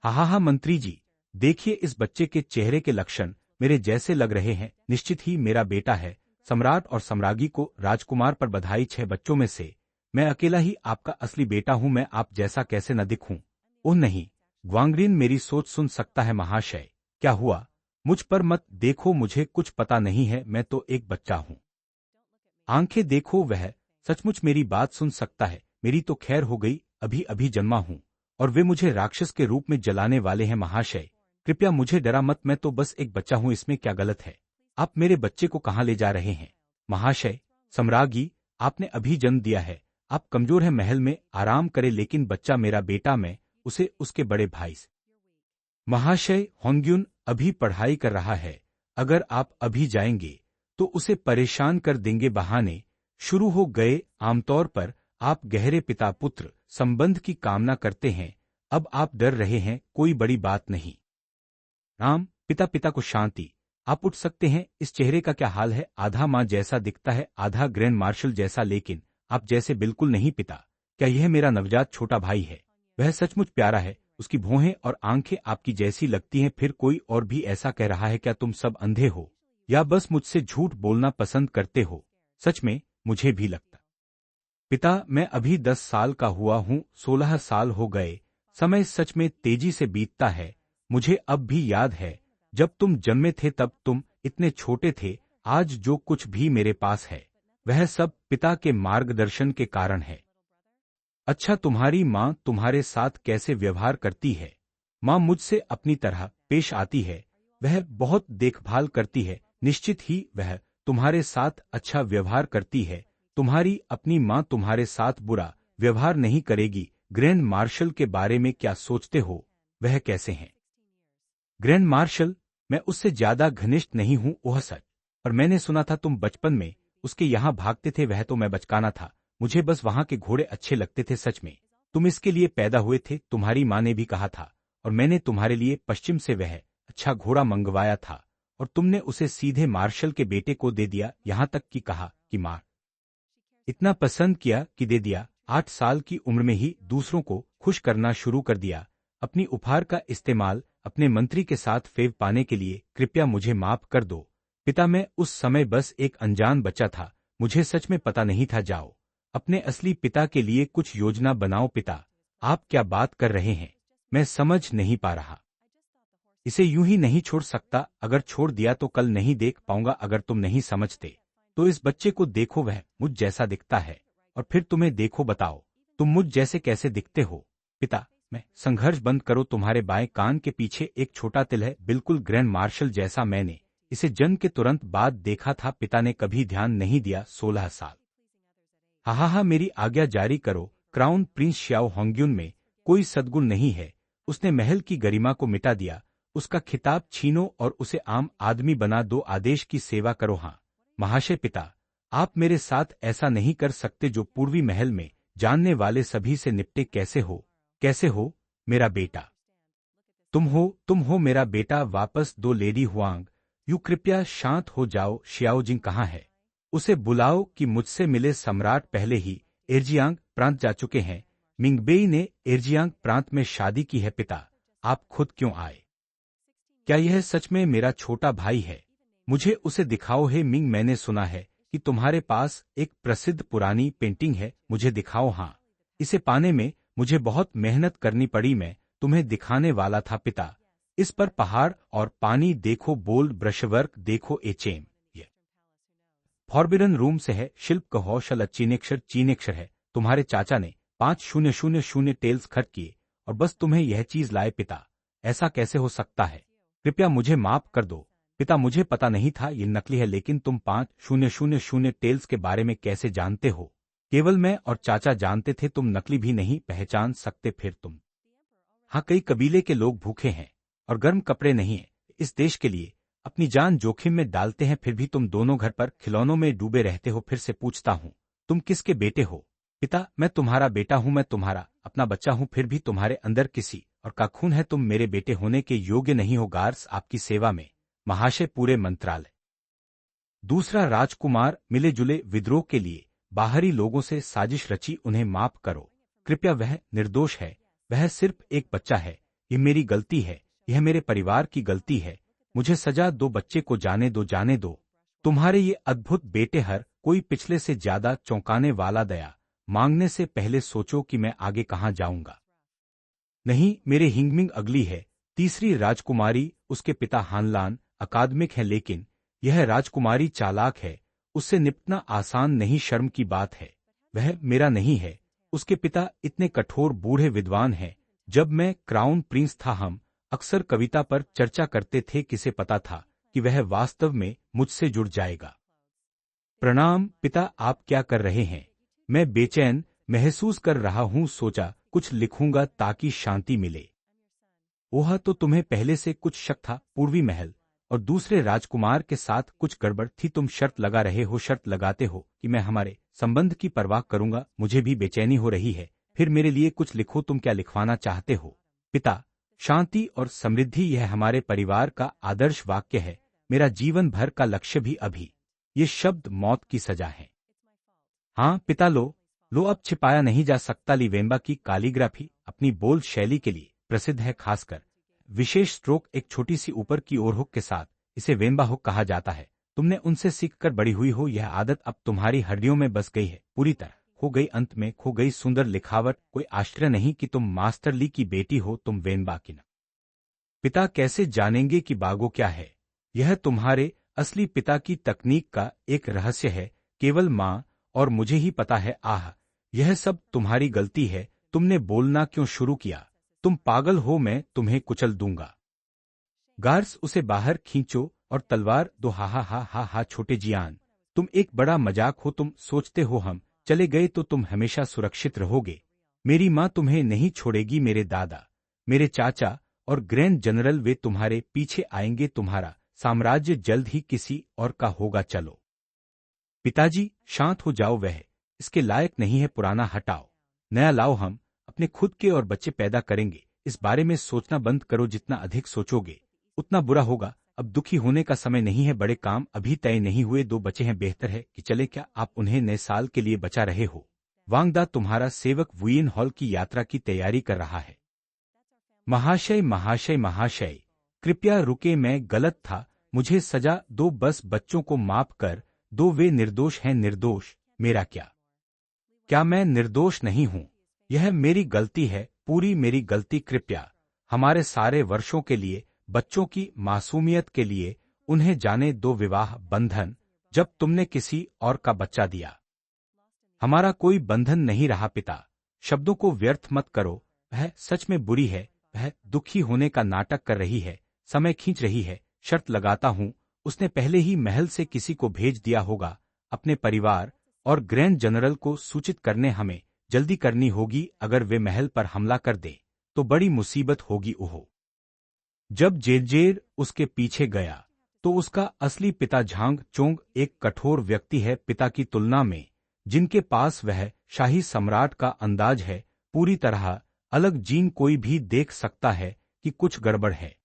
हा मंत्री जी, देखिए इस बच्चे के चेहरे के लक्षण मेरे जैसे लग रहे हैं, निश्चित ही मेरा बेटा है। सम्राट और सम्राज्ञी को राजकुमार पर बधाई। 6 बच्चों में से मैं अकेला ही आपका असली बेटा हूं। मैं आप जैसा कैसे न दिखूं? ओह नहीं, ग्वांग्रीन मेरी सोच सुन सकता है महाशय। क्या हुआ? मुझ पर मत देखो, मुझे कुछ पता नहीं है, मैं तो एक बच्चा हूं। आंखें देखो, वह सचमुच मेरी बात सुन सकता है। मेरी तो खैर हो गई, अभी अभी जन्मा हूं और वे मुझे राक्षस के रूप में जलाने वाले हैं। महाशय कृपया मुझे डरा मत, मैं तो बस एक बच्चा हूं, इसमें क्या गलत है? आप मेरे बच्चे को कहां ले जा रहे हैं? महाशय, सम्राज्ञी, आपने अभी जन्म दिया है, आप कमजोर हैं, महल में आराम करें। लेकिन बच्चा मेरा बेटा, मैं उसे उसके बड़े भाई से। महाशय, होंग्युन अभी पढ़ाई कर रहा है, अगर आप अभी जाएंगे तो उसे परेशान कर देंगे। बहाने शुरू हो गए। आमतौर पर आप गहरे पिता पुत्र संबंध की कामना करते हैं, अब आप डर रहे हैं, कोई बड़ी बात नहीं। राम, पिता पिता को शांति। आप उठ सकते हैं। इस चेहरे का क्या हाल है? आधा माँ जैसा दिखता है, आधा ग्रैंड मार्शल जैसा, लेकिन आप जैसे बिल्कुल नहीं। पिता, क्या यह मेरा नवजात छोटा भाई है? वह सचमुच प्यारा है, उसकी भौहें और आंखें आपकी जैसी लगती हैं। फिर कोई और भी ऐसा कह रहा है क्या? तुम सब अंधे हो या बस मुझसे झूठ बोलना पसंद करते हो? सच में मुझे भी लगता। पिता, मैं अभी 10 साल का हुआ हूँ, 16 साल हो गए। समय सच में तेजी से बीतता है। मुझे अब भी याद है जब तुम जन्मे थे, तब तुम इतने छोटे थे। आज जो कुछ भी मेरे पास है वह सब पिता के मार्गदर्शन के कारण है। अच्छा, तुम्हारी माँ तुम्हारे साथ कैसे व्यवहार करती है? माँ मुझसे अपनी तरह पेश आती है, वह बहुत देखभाल करती है। निश्चित ही वह तुम्हारे साथ अच्छा व्यवहार करती है। तुम्हारी अपनी माँ तुम्हारे साथ बुरा व्यवहार नहीं करेगी। ग्रैंड मार्शल के बारे में क्या सोचते हो? वह कैसे हैं? ग्रैंड मार्शल, मैं उससे ज्यादा घनिष्ठ नहीं हूँ, वह सच। पर मैंने सुना था तुम बचपन में उसके यहाँ भागते थे। वह तो मैं बचकाना था, मुझे बस वहां के घोड़े अच्छे लगते थे। सच में तुम इसके लिए पैदा हुए थे? तुम्हारी माँ ने भी कहा था, और मैंने तुम्हारे लिए पश्चिम से वह अच्छा घोड़ा मंगवाया था और तुमने उसे सीधे मार्शल के बेटे को दे दिया। यहाँ तक कि कहा कि मार इतना पसंद किया कि दे दिया। 8 साल की उम्र में ही दूसरों को खुश करना शुरू कर दिया। अपनी उपहार का इस्तेमाल अपने मंत्री के साथ फेव पाने के लिए। कृपया मुझे माफ कर दो पिता, मैं उस समय बस एक अनजान बच्चा था, मुझे सच में पता नहीं था। जाओ अपने असली पिता के लिए कुछ योजना बनाओ। पिता, आप क्या बात कर रहे हैं? मैं समझ नहीं पा रहा। इसे यूं ही नहीं छोड़ सकता, अगर छोड़ दिया तो कल नहीं देख पाऊंगा। अगर तुम नहीं समझते तो इस बच्चे को देखो, वह मुझ जैसा दिखता है, और फिर तुम्हें देखो, बताओ तुम मुझ जैसे कैसे दिखते हो? पिता, मैं संघर्ष बंद करो, तुम्हारे बाएं कान के पीछे एक छोटा तिल है, बिल्कुल ग्रैंड मार्शल जैसा। मैंने इसे जन्म के तुरंत बाद देखा था। पिता ने कभी ध्यान नहीं दिया। 16 साल। हा, मेरी आज्ञा जारी करो। क्राउन प्रिंस श्याओ होंग्युन में कोई सद्गुण नहीं है, उसने महल की गरिमा को मिटा दिया। उसका खिताब छीनो और उसे आम आदमी बना दो। आदेश की सेवा करो। हाँ महाशय। पिता, आप मेरे साथ ऐसा नहीं कर सकते। जो पूर्वी महल में जानने वाले सभी से निपटे। कैसे हो? कैसे हो मेरा बेटा? तुम हो मेरा बेटा। वापस दो लेडी हुआंग। यू कृपया शांत हो जाओ। शियाओजिंग कहाँ है? उसे बुलाओ कि मुझसे मिले। सम्राट पहले ही एर्जियांग प्रांत जा चुके हैं। मिंगबेई ने एर्जियांग प्रांत में शादी की है। पिता, आप खुद क्यों आए? क्या यह सच में मेरा छोटा भाई है? मुझे उसे दिखाओ। हे मिंग, मैंने सुना है कि तुम्हारे पास एक प्रसिद्ध पुरानी पेंटिंग है, मुझे दिखाओ। हाँ, इसे पाने में मुझे बहुत मेहनत करनी पड़ी, मैं तुम्हें दिखाने वाला था। पिता, इस पर पहाड़ और पानी देखो, बोल्ड ब्रशवर्क देखो। एचएम ये फॉरबिडन रूम से है। शिल्प कौशल चीनेक्षर है। तुम्हारे चाचा ने 5000 टेल्स खर्च किए और बस तुम्हें यह चीज लाए। पिता, ऐसा कैसे हो सकता है? कृपया मुझे माफ कर दो पिता, मुझे पता नहीं था ये नकली है। लेकिन तुम 5000 टेल्स के बारे में कैसे जानते हो? केवल मैं और चाचा जानते थे, तुम नकली भी नहीं पहचान सकते। फिर तुम। हाँ, कई कबीले के लोग भूखे हैं और गर्म कपड़े नहीं है, इस देश के लिए अपनी जान जोखिम में डालते हैं। फिर भी तुम दोनों घर पर खिलौनों में डूबे रहते हो। फिर से पूछता हूँ, तुम किसके बेटे हो? पिता, मैं तुम्हारा बेटा हूँ, मैं तुम्हारा अपना बच्चा हूँ। फिर भी तुम्हारे अंदर किसी और का खून है, तुम मेरे बेटे होने के योग्य नहीं हो। गार्स आपकी सेवा में महाशय। पूरे मंत्रालय। दूसरा राजकुमार मिले जुले विद्रोह के लिए बाहरी लोगों से साजिश रची। उन्हें माफ करो कृपया, वह निर्दोष है, वह सिर्फ एक बच्चा है। ये मेरी गलती है, यह मेरे परिवार की गलती है। मुझे सजा दो, बच्चे को जाने दो, जाने दो। तुम्हारे ये अद्भुत बेटे हर कोई पिछले से ज्यादा चौंकाने वाला। दया मांगने से पहले सोचो कि मैं आगे कहां जाऊंगा। नहीं, मेरे हिंगमिंग अगली है, तीसरी राजकुमारी। उसके पिता हानलान अकादमिक है, लेकिन यह राजकुमारी चालाक है। उससे निपटना आसान नहीं, शर्म की बात है। वह मेरा नहीं है। उसके पिता इतने कठोर बूढ़े विद्वान हैं। जब मैं क्राउन प्रिंस था, हम अक्सर कविता पर चर्चा करते थे। किसे पता था कि वह वास्तव में मुझसे जुड़ जाएगा। प्रणाम पिता, आप क्या कर रहे हैं? मैं बेचैन महसूस कर रहा हूँ, सोचा कुछ लिखूंगा ताकि शांति मिले। ओह, तो तुम्हें पहले से कुछ शक था? पूर्वी महल और दूसरे राजकुमार के साथ कुछ गड़बड़ थी। तुम शर्त लगा रहे हो, शर्त लगाते हो कि मैं हमारे संबंध की परवाह करूंगा। मुझे भी बेचैनी हो रही है। फिर मेरे लिए कुछ लिखो। तुम क्या लिखवाना चाहते हो? पिता, शांति और समृद्धि, यह हमारे परिवार का आदर्श वाक्य है। मेरा जीवन भर का लक्ष्य भी अभी। ये शब्द मौत की सजा है। हाँ पिता, लो अब छिपाया नहीं जा सकता। लिवेंबा की कालीग्राफी अपनी बोल्ड शैली के लिए प्रसिद्ध है, खासकर विशेष स्ट्रोक, एक छोटी सी ऊपर की ओर हुक के साथ। इसे वेम्बा हुक कहा जाता है। तुमने उनसे सीखकर बड़ी हुई हो। यह आदत अब तुम्हारी हड्डियों में बस गई है, पूरी तरह खो गई। अंत में खो गई सुंदर लिखावट। कोई आश्चर्य नहीं कि तुम मास्टर ली की बेटी हो। तुम वेम्बा की न। पिता कैसे जानेंगे कि बागो क्या है? यह तुम्हारे असली पिता की तकनीक का एक रहस्य है। केवल माँ और मुझे ही पता है। आह, यह सब तुम्हारी गलती है। तुमने बोलना क्यों शुरू किया? तुम पागल हो, मैं तुम्हें कुचल दूंगा। गार्ड्स, उसे बाहर खींचो और तलवार दो। हा हा हा हा हा, छोटे जियान, तुम एक बड़ा मजाक हो। तुम सोचते हो हम चले गए तो तुम हमेशा सुरक्षित रहोगे? मेरी माँ तुम्हें नहीं छोड़ेगी। मेरे दादा, मेरे चाचा और ग्रैंड जनरल, वे तुम्हारे पीछे आएंगे। तुम्हारा साम्राज्य जल्द ही किसी और का होगा। चलो पिताजी, शांत हो जाओ। वह इसके लायक नहीं है। पुराना हटाओ, नया लाओ। हम अपने खुद के और बच्चे पैदा करेंगे। इस बारे में सोचना बंद करो। जितना अधिक सोचोगे उतना बुरा होगा। अब दुखी होने का समय नहीं है। बड़े काम अभी तय नहीं हुए। 2 बच्चे हैं, बेहतर है कि चले। क्या आप उन्हें नए साल के लिए बचा रहे हो? वांगदा, तुम्हारा सेवक वुयिन हॉल की यात्रा की तैयारी कर रहा है। महाशय महाशय महाशय, कृपया रुके, मैं गलत था। मुझे सजा दो, बस बच्चों को माफ कर दो। वे निर्दोष हैं। निर्दोष? मेरा क्या? क्या मैं निर्दोष नहीं हूं? यह मेरी गलती है, पूरी मेरी गलती। कृपया हमारे सारे वर्षों के लिए, बच्चों की मासूमियत के लिए उन्हें जाने दो। विवाह बंधन? जब तुमने किसी और का बच्चा दिया। हमारा कोई बंधन नहीं रहा। पिता, शब्दों को व्यर्थ मत करो। वह सच में बुरी है। वह दुखी होने का नाटक कर रही है, समय खींच रही है। शर्त लगाता हूं उसने पहले ही महल से किसी को भेज दिया होगा। अपने परिवार और ग्रैंड जनरल को सूचित करने हमें जल्दी करनी होगी। अगर वे महल पर हमला कर दें तो बड़ी मुसीबत होगी। ओहो, जब जेजेर उसके पीछे गया तो उसका असली पिता झांग चोंग एक कठोर व्यक्ति है। पिता की तुलना में जिनके पास वह शाही सम्राट का अंदाज है, पूरी तरह अलग जीन। कोई भी देख सकता है कि कुछ गड़बड़ है।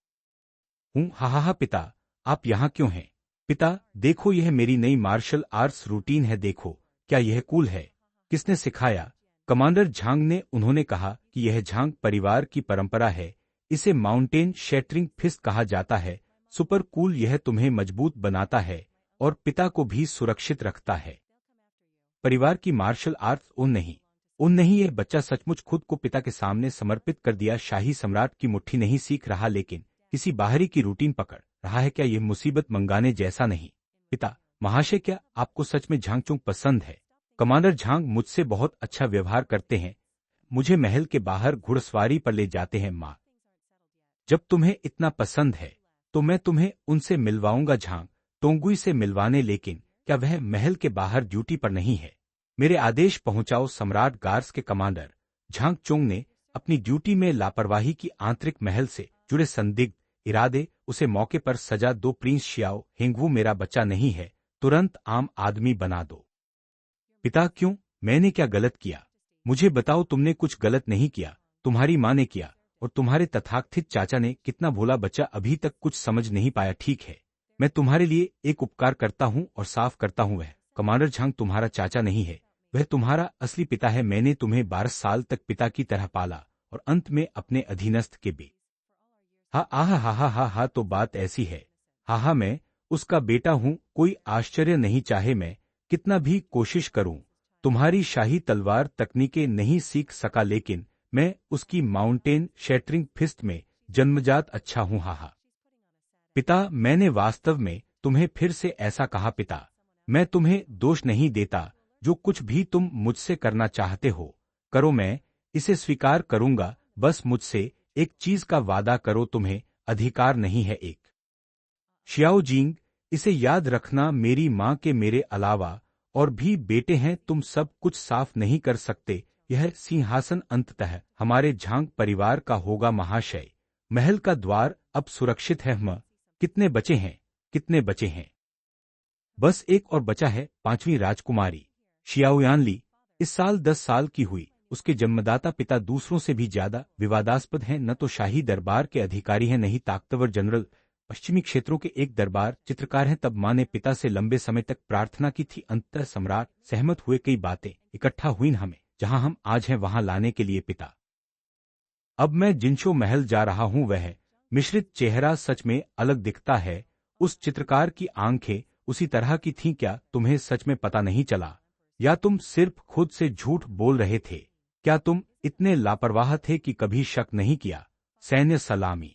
हा पिता, आप यहाँ क्यों हैं? पिता, देखो, यह मेरी नई मार्शल आर्ट्स रूटीन है। देखो क्या यह कूल है? किसने सिखाया? कमांडर झांग ने। उन्होंने कहा कि यह झांग परिवार की परंपरा है। इसे माउंटेन शैटरिंग फिस्ट कहा जाता है। Super cool. यह तुम्हें मजबूत बनाता है और पिता को भी सुरक्षित रखता है। परिवार की मार्शल आर्ट्स? उन नहीं, यह बच्चा सचमुच खुद को पिता के सामने समर्पित कर दिया। शाही सम्राट की मुट्ठी नहीं सीख रहा, लेकिन किसी बाहरी की रूटीन पकड़ रहा है। क्या यह मुसीबत मंगाने जैसा नहीं? पिता महाशय, क्या आपको सच में झांगचुंग पसंद है? कमांडर झांग मुझसे बहुत अच्छा व्यवहार करते हैं। मुझे महल के बाहर घुड़सवारी पर ले जाते हैं। माँ, जब तुम्हें इतना पसंद है तो मैं तुम्हें उनसे मिलवाऊंगा। झांग टोंगुई से मिलवाने? लेकिन क्या वह महल के बाहर ड्यूटी पर नहीं है? मेरे आदेश पहुंचाओ। सम्राट गार्ड्स के कमांडर झांग चोंग ने अपनी ड्यूटी में लापरवाही की। आंतरिक महल से जुड़े संदिग्ध इरादे? उसे मौके पर सजा दो। प्रिंस शियाओ हिंगवू मेरा बच्चा नहीं है, तुरंत आम आदमी बना दो। पिता, क्यों? मैंने क्या गलत किया? मुझे बताओ। तुमने कुछ गलत नहीं किया, तुम्हारी माँ ने किया और तुम्हारे तथाकथित चाचा ने। कितना भोला बच्चा, अभी तक कुछ समझ नहीं पाया। ठीक है, मैं तुम्हारे लिए एक उपकार करता हूँ और साफ करता हूँ। वह कमांडर झांग तुम्हारा चाचा नहीं है, वह तुम्हारा असली पिता है। मैंने तुम्हें 12 साल तक पिता की तरह पाला और अंत में अपने अधीनस्थ के भी हा आहा हा हा हा हा, तो बात ऐसी है। हा हा, मैं उसका बेटा हूँ, कोई आश्चर्य नहीं, चाहे मैं कितना भी कोशिश करूं तुम्हारी शाही तलवार तकनीकें नहीं सीख सका, लेकिन मैं उसकी माउंटेन शैटरिंग फिस्ट में जन्मजात अच्छा हूँ। हा हा। पिता, मैंने वास्तव में तुम्हें फिर से ऐसा कहा पिता, मैं तुम्हें दोष नहीं देता, जो कुछ भी तुम मुझसे करना चाहते हो करो, मैं इसे स्वीकार करूंगा, बस मुझसे एक चीज का वादा करो, तुम्हें अधिकार नहीं है एक शियाओ जिंग, इसे याद रखना, मेरी माँ के मेरे अलावा और भी बेटे हैं, तुम सब कुछ साफ नहीं कर सकते, यह सिंहासन अंततः हमारे झांग परिवार का होगा महाशय, महल का द्वार अब सुरक्षित है। हम कितने बचे हैं, कितने बचे हैं? बस एक और बचा है, पांचवी राजकुमारी शियाओयानली, इस साल 10 साल की हुई, उसके जन्मदाता पिता दूसरों से भी ज्यादा विवादास्पद हैं, न तो शाही दरबार के अधिकारी हैं, नहीं ताकतवर जनरल, पश्चिमी क्षेत्रों के एक दरबार चित्रकार हैं। तब माँ ने पिता से लंबे समय तक प्रार्थना की थी, अंततः सम्राट सहमत हुए, कई बातें इकट्ठा हुई हमें जहां हम आज हैं वहां लाने के लिए पिता। अब मैं जिनशो महल जा रहा हूं, वह मिश्रित चेहरा सच में अलग दिखता है, उस चित्रकार की आंखें उसी तरह की थीं, क्या तुम्हें सच में पता नहीं चला, या तुम सिर्फ खुद से झूठ बोल रहे थे? क्या तुम इतने लापरवाह थे कि कभी शक नहीं किया? सैन्य सलामी।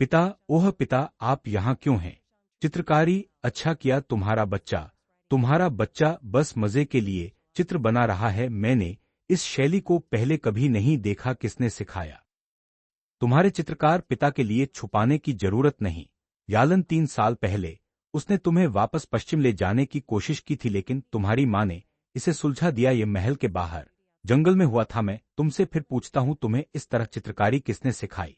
पिता, ओह पिता, आप यहाँ क्यों हैं? चित्रकारी, अच्छा किया, तुम्हारा बच्चा बस मजे के लिए चित्र बना रहा है, मैंने इस शैली को पहले कभी नहीं देखा, किसने सिखाया? तुम्हारे चित्रकार पिता के लिए छुपाने की जरूरत नहीं, यालन 3 साल पहले उसने तुम्हें वापस पश्चिम ले जाने की कोशिश की थी, लेकिन तुम्हारी माँ ने इसे सुलझा दिया, ये महल के बाहर जंगल में हुआ था। मैं तुमसे फिर पूछता हूँ, तुम्हें इस तरह चित्रकारी किसने सिखाई?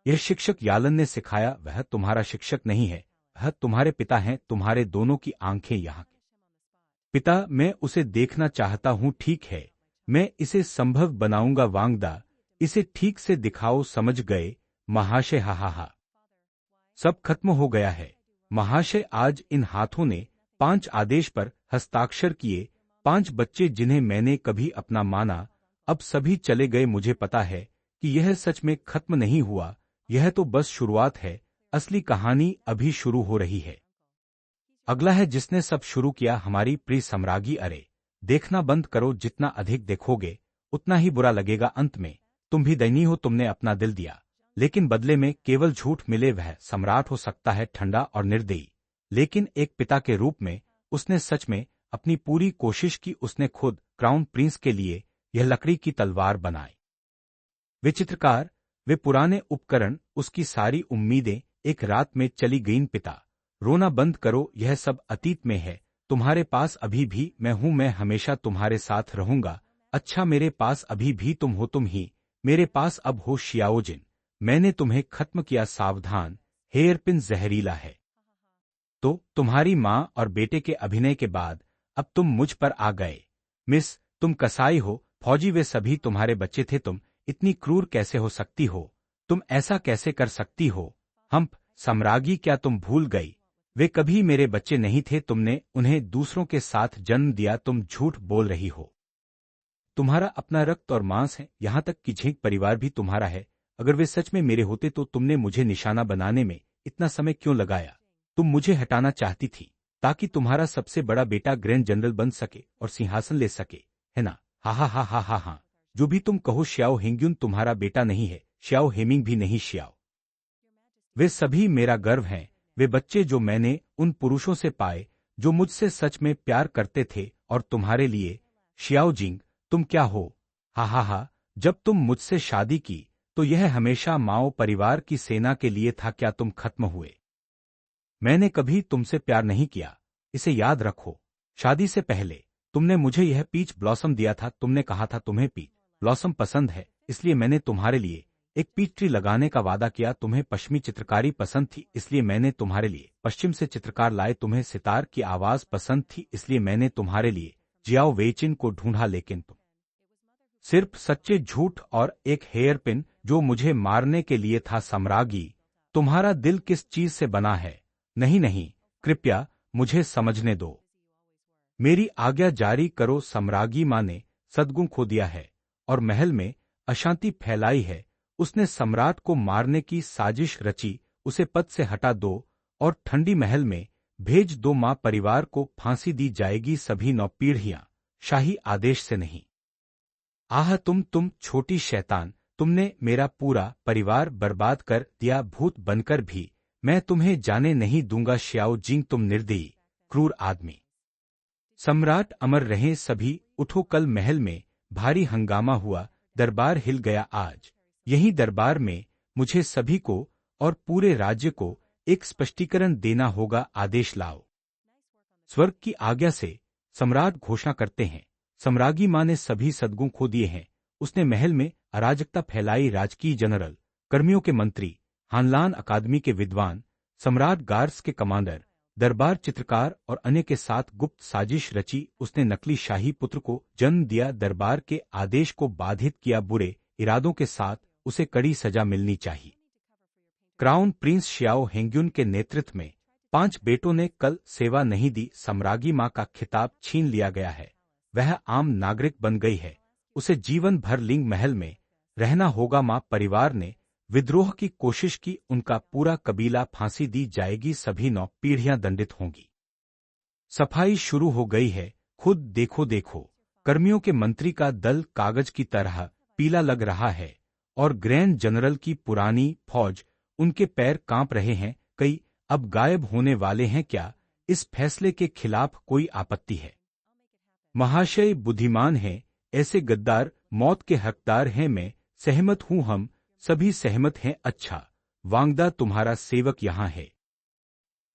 यह शिक्षक यालन ने सिखाया, वह तुम्हारा शिक्षक नहीं है, वह तुम्हारे पिता हैं, तुम्हारे दोनों की आंखें यहाँ। पिता, मैं उसे देखना चाहता हूँ, ठीक है, मैं इसे संभव बनाऊंगा, वांगदा, इसे ठीक से दिखाओ, समझ गए महाशय? हा हा हा। सब खत्म हो गया है महाशय, आज इन हाथों ने 5 आदेश पर हस्ताक्षर किए, 5 बच्चे जिन्हें मैंने कभी अपना माना, अब सभी चले गए। मुझे पता है कि यह सच में खत्म नहीं हुआ, यह तो बस शुरुआत है, असली कहानी अभी शुरू हो रही है। अगला है जिसने सब शुरू किया, हमारी प्रिय सम्राज्ञी। अरे देखना बंद करो, जितना अधिक देखोगे उतना ही बुरा लगेगा, अंत में तुम भी दयनीय हो, तुमने अपना दिल दिया लेकिन बदले में केवल झूठ मिले। वह सम्राट हो सकता है ठंडा और निर्दयी, लेकिन एक पिता के रूप में उसने सच में अपनी पूरी कोशिश की, उसने खुद क्राउन प्रिंस के लिए यह लकड़ी की तलवार बनाई। वे चित्रकार, वे पुराने उपकरण, उसकी सारी उम्मीदें एक रात में चली गईं। पिता, रोना बंद करो, यह सब अतीत में है, तुम्हारे पास अभी भी मैं हूं, मैं हमेशा तुम्हारे साथ रहूंगा। अच्छा, मेरे पास अभी भी तुम हो, तुम ही मेरे पास अब हो। शियाओजिन, मैंने तुम्हें खत्म किया, सावधान, हेयरपिन जहरीला है। तो तुम्हारी माँ और बेटे के अभिनय के बाद अब तुम मुझ पर आ गए। मिस, तुम कसाई हो, फौजी, वे सभी तुम्हारे बच्चे थे, तुम इतनी क्रूर कैसे हो सकती हो? तुम ऐसा कैसे कर सकती हो? हम्प, सम्राज्ञी, क्या तुम भूल गई? वे कभी मेरे बच्चे नहीं थे, तुमने उन्हें दूसरों के साथ जन्म दिया, तुम झूठ बोल रही हो। तुम्हारा अपना रक्त और मांस है, यहां तक कि झींक परिवार भी तुम्हारा है। अगर वे सच में मेरे होते तो तुमने मुझे निशाना बनाने में इतना समय क्यों लगाया? तुम मुझे हटाना चाहती थी ताकि तुम्हारा सबसे बड़ा बेटा ग्रैंड जनरल बन सके और सिंहासन ले सके, है ना? हा हा हा हा हा हा। जो भी तुम कहो, श्याओ हेंग्युन तुम्हारा बेटा नहीं है, श्याओ हेमिंग भी नहीं। श्याओ, वे सभी मेरा गर्व हैं, वे बच्चे जो मैंने उन पुरुषों से पाए जो मुझसे सच में प्यार करते थे। और तुम्हारे लिए शियाओ जिंग, तुम क्या हो? हा हा हा। जब तुम मुझसे शादी की तो यह हमेशा माओ परिवार की सेना के लिए था, क्या तुम खत्म हुए? मैंने कभी तुमसे प्यार नहीं किया, इसे याद रखो। शादी से पहले तुमने मुझे यह पीच ब्लॉसम दिया था, तुमने कहा था तुम्हें पीच ब्लॉसम पसंद है, इसलिए मैंने तुम्हारे लिए एक पीच ट्री लगाने का वादा किया। तुम्हें पश्चिमी चित्रकारी पसंद थी, इसलिए मैंने तुम्हारे लिए पश्चिम से चित्रकार लाए। तुम्हें सितार की आवाज पसंद थी, इसलिए मैंने तुम्हारे लिए जियाओ वेइचिन को ढूंढा, लेकिन तुम सिर्फ सच्चे झूठ और एक हेयरपिन जो मुझे मारने के लिए था। सम्राज्ञी, तुम्हारा दिल किस चीज से बना है? नहीं नहीं, कृपया मुझे समझने दो, मेरी आज्ञा जारी करो। सम्राज्ञी, माँ ने सद्गुण खो दिया है और महल में अशांति फैलाई है, उसने सम्राट को मारने की साजिश रची, उसे पद से हटा दो और ठंडी महल में भेज दो। मां परिवार को फांसी दी जाएगी, सभी 9 पीढ़ियां, शाही आदेश से नहीं। आह तुम छोटी शैतान, तुमने मेरा पूरा परिवार बर्बाद कर दिया, भूत बनकर भी मैं तुम्हें जाने नहीं दूंगा। श्याओ जिंग, तुम निर्दयी क्रूर आदमी। सम्राट अमर रहे सभी, उठो। कल महल में भारी हंगामा हुआ, दरबार हिल गया आज। यही दरबार में मुझे सभी को और पूरे राज्य को एक स्पष्टीकरण देना होगा, आदेश लाओ। स्वर्ग की आज्ञा से, सम्राट घोषणा करते हैं। सम्राज्ञी मां ने सभी सदगुण खो दिए हैं। उसने महल में अराजकता फैलाई, राजकीय जनरल, कर्मियों के मंत्री, हानलान अकादमी के विद्वान, सम्राट गार्ड्स के कमांडर, दरबार चित्रकार और अन्य के साथ गुप्त साजिश रची। उसने नकली शाही पुत्र को जन्म दिया, दरबार के आदेश को बाधित किया, बुरे इरादों के साथ उसे कड़ी सजा मिलनी चाहिए। क्राउन प्रिंस श्याओ हेंग्युन के नेतृत्व में 5 बेटों ने कल सेवा नहीं दी। सम्राज्ञी मां का खिताब छीन लिया गया है, वह आम नागरिक बन गई है, उसे जीवन भर लिंग महल में रहना होगा। मां परिवार ने विद्रोह की कोशिश की, उनका पूरा कबीला फांसी दी जाएगी, सभी 9 पीढ़ियां दंडित होंगी। सफाई शुरू हो गई है, खुद देखो देखो। कर्मियों के मंत्री का दल कागज की तरह पीला लग रहा है और ग्रैंड जनरल की पुरानी फौज, उनके पैर कांप रहे हैं। कई अब गायब होने वाले हैं, क्या इस फैसले के खिलाफ कोई आपत्ति है? महाशय बुद्धिमान हैं, ऐसे गद्दार मौत के हकदार हैं। मैं सहमत हूं, हम सभी सहमत हैं। अच्छा, वांगदा तुम्हारा सेवक यहाँ है।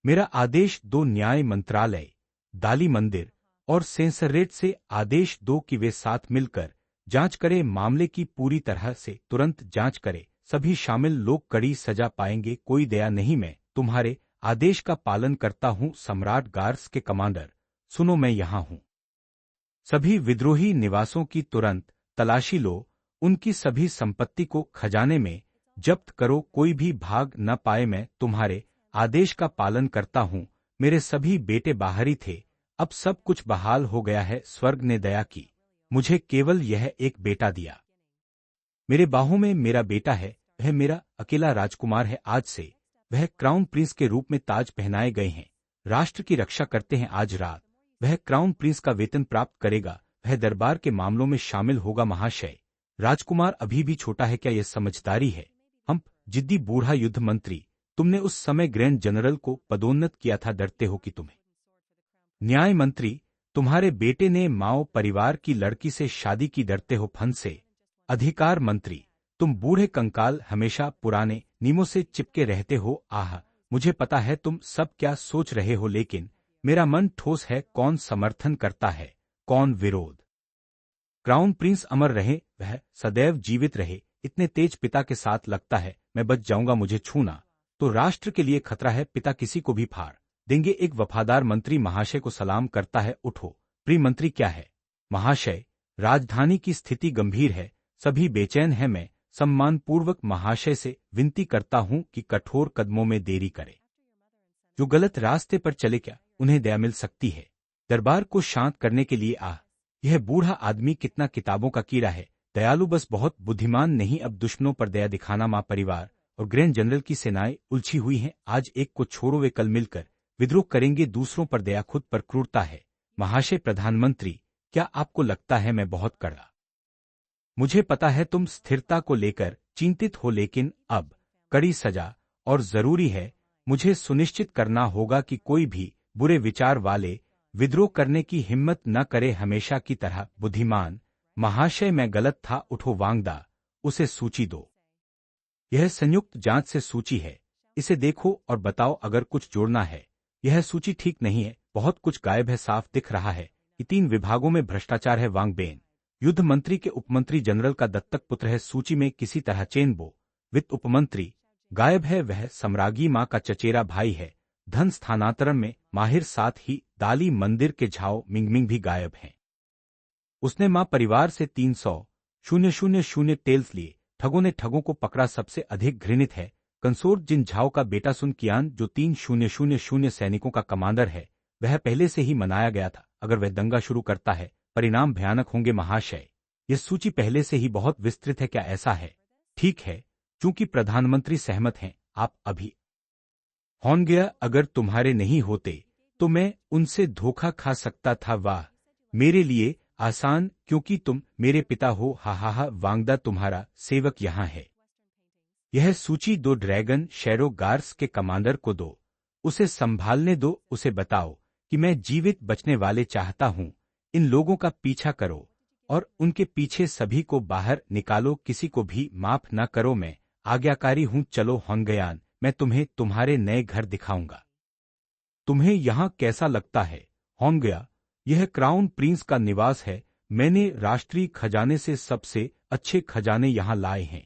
मेरा आदेश दो, न्याय मंत्रालय, दाली मंदिर और सेंसरेट से आदेश दो कि वे साथ मिलकर जांच करें, मामले की पूरी तरह से तुरंत जांच करें। सभी शामिल लोग कड़ी सजा पाएंगे, कोई दया नहीं। मैं तुम्हारे आदेश का पालन करता हूं। सम्राट गार्ड्स के कमांडर, सुनो, मैं यहाँ हूं। सभी विद्रोही निवासों की तुरंत तलाशी लो, उनकी सभी संपत्ति को खजाने में जब्त करो, कोई भी भाग न पाए। मैं तुम्हारे आदेश का पालन करता हूं। मेरे सभी बेटे बाहरी थे, अब सब कुछ बहाल हो गया है। स्वर्ग ने दया की, मुझे केवल यह एक बेटा दिया। मेरे बाहों में मेरा बेटा है, वह मेरा अकेला राजकुमार है। आज से वह क्राउन प्रिंस के रूप में ताज पहनाए गए हैं, राष्ट्र की रक्षा करते हैं। आज रात वह क्राउन प्रिंस का वेतन प्राप्त करेगा, वह दरबार के मामलों में शामिल होगा। महाशय, राजकुमार अभी भी छोटा है, क्या यह समझदारी है? हम जिद्दी बूढ़ा युद्ध मंत्री, तुमने उस समय ग्रैंड जनरल को पदोन्नत किया था, डरते हो कि तुम्हें? न्याय मंत्री, तुम्हारे बेटे ने माओ परिवार की लड़की से शादी की, डरते हो फन से? अधिकार मंत्री, तुम बूढ़े कंकाल हमेशा पुराने नियमों से चिपके रहते हो। आह, मुझे पता है तुम सब क्या सोच रहे हो, लेकिन मेरा मन ठोस है। कौन समर्थन करता है, कौन विरोध? क्राउन प्रिंस अमर रहे, वह सदैव जीवित रहे। इतने तेज पिता के साथ लगता है मैं बच जाऊंगा, मुझे छूना तो राष्ट्र के लिए खतरा है। पिता किसी को भी फाड़ देंगे। एक वफादार मंत्री महाशय को सलाम करता है। उठो। प्रिय मंत्री, क्या है? महाशय, राजधानी की स्थिति गंभीर है, सभी बेचैन हैं। मैं सम्मानपूर्वक महाशय से विनती करता हूं कि कठोर कदमों में देरी करे। जो गलत रास्ते पर चले, क्या उन्हें दया मिल सकती है? दरबार को शांत करने के लिए आह, यह बूढ़ा आदमी कितना किताबों का कीड़ा है, दयालु बस बहुत बुद्धिमान नहीं। अब दुश्मनों पर दया दिखाना। मां परिवार और ग्रैंड जनरल की सेनाएं उलझी हुई हैं। आज एक को छोड़ो, वे कल मिलकर विद्रोह करेंगे। दूसरों पर दया, खुद पर क्रूरता है। महाशय प्रधानमंत्री, क्या आपको लगता है मैं बहुत कड़ा? मुझे पता है तुम स्थिरता को लेकर चिंतित हो, लेकिन अब कड़ी सजा और जरूरी है। मुझे सुनिश्चित करना होगा कि कोई भी बुरे विचार वाले विद्रोह करने की हिम्मत न करे, हमेशा की तरह बुद्धिमान। महाशय, मैं गलत था। उठो वांगदा, उसे सूची दो। यह संयुक्त जांच से सूची है, इसे देखो और बताओ अगर कुछ जोड़ना है। यह सूची ठीक नहीं है, बहुत कुछ गायब है, साफ दिख रहा है कि 3 विभागों में भ्रष्टाचार है। वांगबेन युद्ध मंत्री के उपमंत्री जनरल का दत्तक पुत्र है। सूची में किसी तरह चेनबो वित्त उपमंत्री गायब है, वह सम्राज्ञी मां का चचेरा भाई है। धन स्थानांतरण में माहिर, साथ ही दाली मंदिर के झाओ मिंगमिंग भी गायब हैं। उसने मां परिवार से 300,000 टेल्स लिए। ठगों ने ठगों को पकड़ा। सबसे अधिक घृणित है कंसोर्ट जिन झाओ का बेटा सुन कियान, जो 3,000 सैनिकों का कमांडर है। वह पहले से ही मनाया गया था, अगर वह दंगा शुरू करता है परिणाम भयानक होंगे। महाशय, यह सूची पहले से ही बहुत विस्तृत है, क्या ऐसा है? ठीक है, चूंकि प्रधानमंत्री सहमत हैं, आप अभी होंगे। अगर तुम्हारे नहीं होते तो मैं उनसे धोखा खा सकता था। वाह, मेरे लिए आसान, क्योंकि तुम मेरे पिता हो। हा हा हा, वांगदा तुम्हारा सेवक यहाँ है। यह सूची दो ड्रैगन शैरो गार्स के कमांडर को दो, उसे संभालने दो। उसे बताओ कि मैं जीवित बचने वाले चाहता हूँ। इन लोगों का पीछा करो और उनके पीछे सभी को बाहर निकालो, किसी को भी माफ न करो। मैं आज्ञाकारी हूँ। चलो होंगयान, मैं तुम्हें तुम्हारे नए घर दिखाऊंगा। तुम्हें यहाँ कैसा लगता है होंगया? यह क्राउन प्रिंस का निवास है। मैंने राष्ट्रीय खजाने से सबसे अच्छे खजाने यहाँ लाए हैं।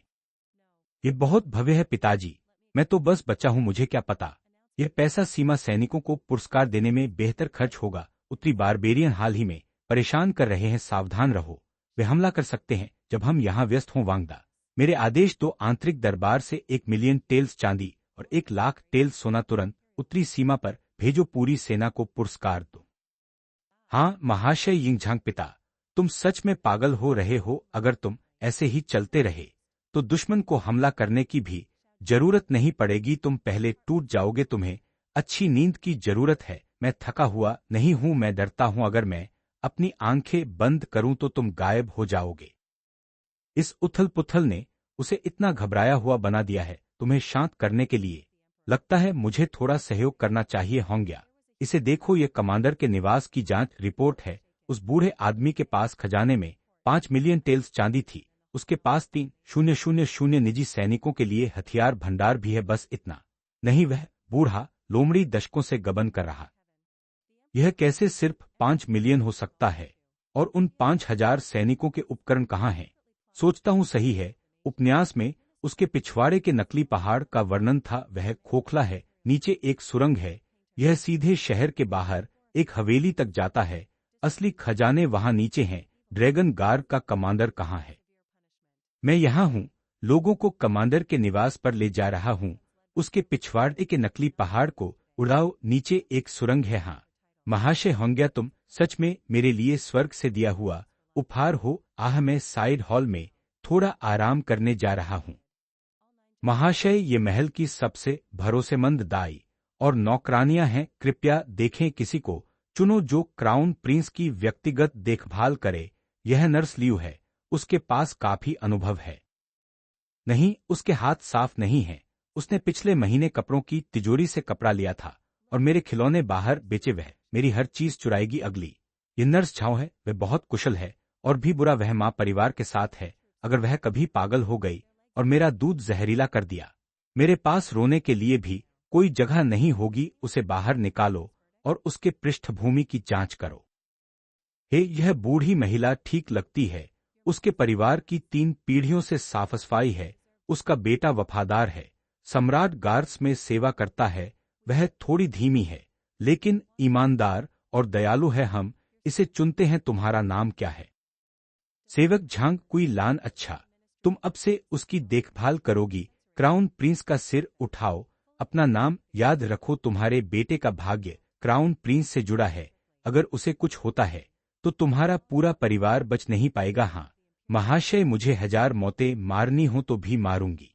ये बहुत भव्य है पिताजी। मैं तो बस बच्चा हूँ, मुझे क्या पता। यह पैसा सीमा सैनिकों को पुरस्कार देने में बेहतर खर्च होगा। उत्तरी बारबेरियन हाल ही में परेशान कर रहे हैं। सावधान रहो, वे हमला कर सकते हैं जब हम यहाँ व्यस्त हों। वांगदा, मेरे आदेश दो आंतरिक दरबार से 1 मिलियन टेल्स चांदी और 1 लाख टेल्स सोना तुरंत उत्तरी सीमा पर भेजो। पूरी सेना को पुरस्कार दो। हाँ महाशय यिंगझांग पिता, तुम सच में पागल हो रहे हो। अगर तुम ऐसे ही चलते रहे तो दुश्मन को हमला करने की भी जरूरत नहीं पड़ेगी। तुम पहले टूट जाओगे। तुम्हें अच्छी नींद की जरूरत है। मैं थका हुआ नहीं हूं, मैं डरता हूं। अगर मैं अपनी आंखें बंद करूं तो तुम गायब हो जाओगे। इस उथल पुथल ने उसे इतना घबराया हुआ बना दिया है। तुम्हें शांत करने के लिए लगता है मुझे थोड़ा सहयोग करना चाहिए होंगया। इसे देखो, ये कमांडर के निवास की जांच रिपोर्ट है। उस बूढ़े आदमी के पास खजाने में 5 मिलियन टेल्स चांदी थी। उसके पास 3000 निजी सैनिकों के लिए हथियार भंडार भी है। बस इतना नहीं, वह बूढ़ा लोमड़ी दशकों से गबन कर रहा। यह कैसे सिर्फ 5 मिलियन हो सकता है? और उन 5000 सैनिकों के उपकरण कहाँ हैं? सोचता हूँ सही है। उपन्यास में उसके पिछवाड़े के नकली पहाड़ का वर्णन था। वह खोखला है, नीचे एक सुरंग है। यह सीधे शहर के बाहर एक हवेली तक जाता है। असली खजाने वहां नीचे हैं। ड्रैगन गार्ड का कमांडर कहाँ है? मैं यहाँ हूँ। लोगों को कमांडर के निवास पर ले जा रहा हूँ। उसके पिछवाड़े के नकली पहाड़ को उड़ाओ, नीचे एक सुरंग है। हाँ महाशय होंगया, तुम सच में मेरे लिए स्वर्ग से दिया हुआ उपहार हो। आह, मैं साइड हॉल में थोड़ा आराम करने जा रहा हूँ। महाशय, ये महल की सबसे भरोसेमंद दाई और नौकरानियां हैं। कृपया देखें, किसी को चुनो जो क्राउन प्रिंस की व्यक्तिगत देखभाल करे। यह नर्स लियू है, उसके पास काफी अनुभव है। नहीं, उसके हाथ साफ नहीं हैं। उसने पिछले महीने कपड़ों की तिजोरी से कपड़ा लिया था और मेरे खिलौने बाहर बेचे। वह मेरी हर चीज चुराएगी। अगली ये नर्स झाओ है, वह बहुत कुशल है और भी बुरा वह माँ परिवार के साथ है। अगर वह कभी पागल हो गई और मेरा दूध जहरीला कर दिया, मेरे पास रोने के लिए भी कोई जगह नहीं होगी। उसे बाहर निकालो और उसके पृष्ठभूमि की जांच करो। हे, यह बूढ़ी महिला ठीक लगती है। उसके परिवार की 3 पीढ़ियों से साफ सफाई है। उसका बेटा वफादार है, सम्राट गार्स में सेवा करता है। वह थोड़ी धीमी है लेकिन ईमानदार और दयालु है। हम इसे चुनते हैं। तुम्हारा नाम क्या है? सेवक झांग कुई लान। अच्छा, तुम अब से उसकी देखभाल करोगी। क्राउन प्रिंस का सिर उठाओ, अपना नाम याद रखो। तुम्हारे बेटे का भाग्य क्राउन प्रिंस से जुड़ा है। अगर उसे कुछ होता है तो तुम्हारा पूरा परिवार बच नहीं पाएगा। हाँ महाशय, मुझे 1000 मौतें मारनी हो तो भी मारूंगी।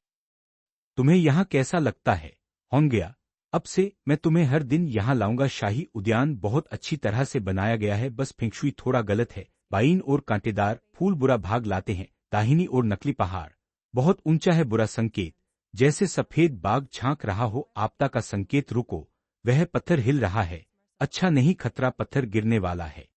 तुम्हें यहाँ कैसा लगता है होंगया? अब से मैं तुम्हें हर दिन यहाँ लाऊंगा। शाही उद्यान बहुत अच्छी तरह से बनाया गया है, बस फेंगशुई थोड़ा गलत है। बाईं ओर कांटेदार फूल बुरा भाग लाते हैं, दाहिनी ओर नकली पहाड़ बहुत ऊंचा है, बुरा संकेत। जैसे सफेद बाघ झांक रहा हो। आपदा का संकेत। रुको, वह पत्थर हिल रहा है। अच्छा नहीं, खतरा, पत्थर गिरने वाला है।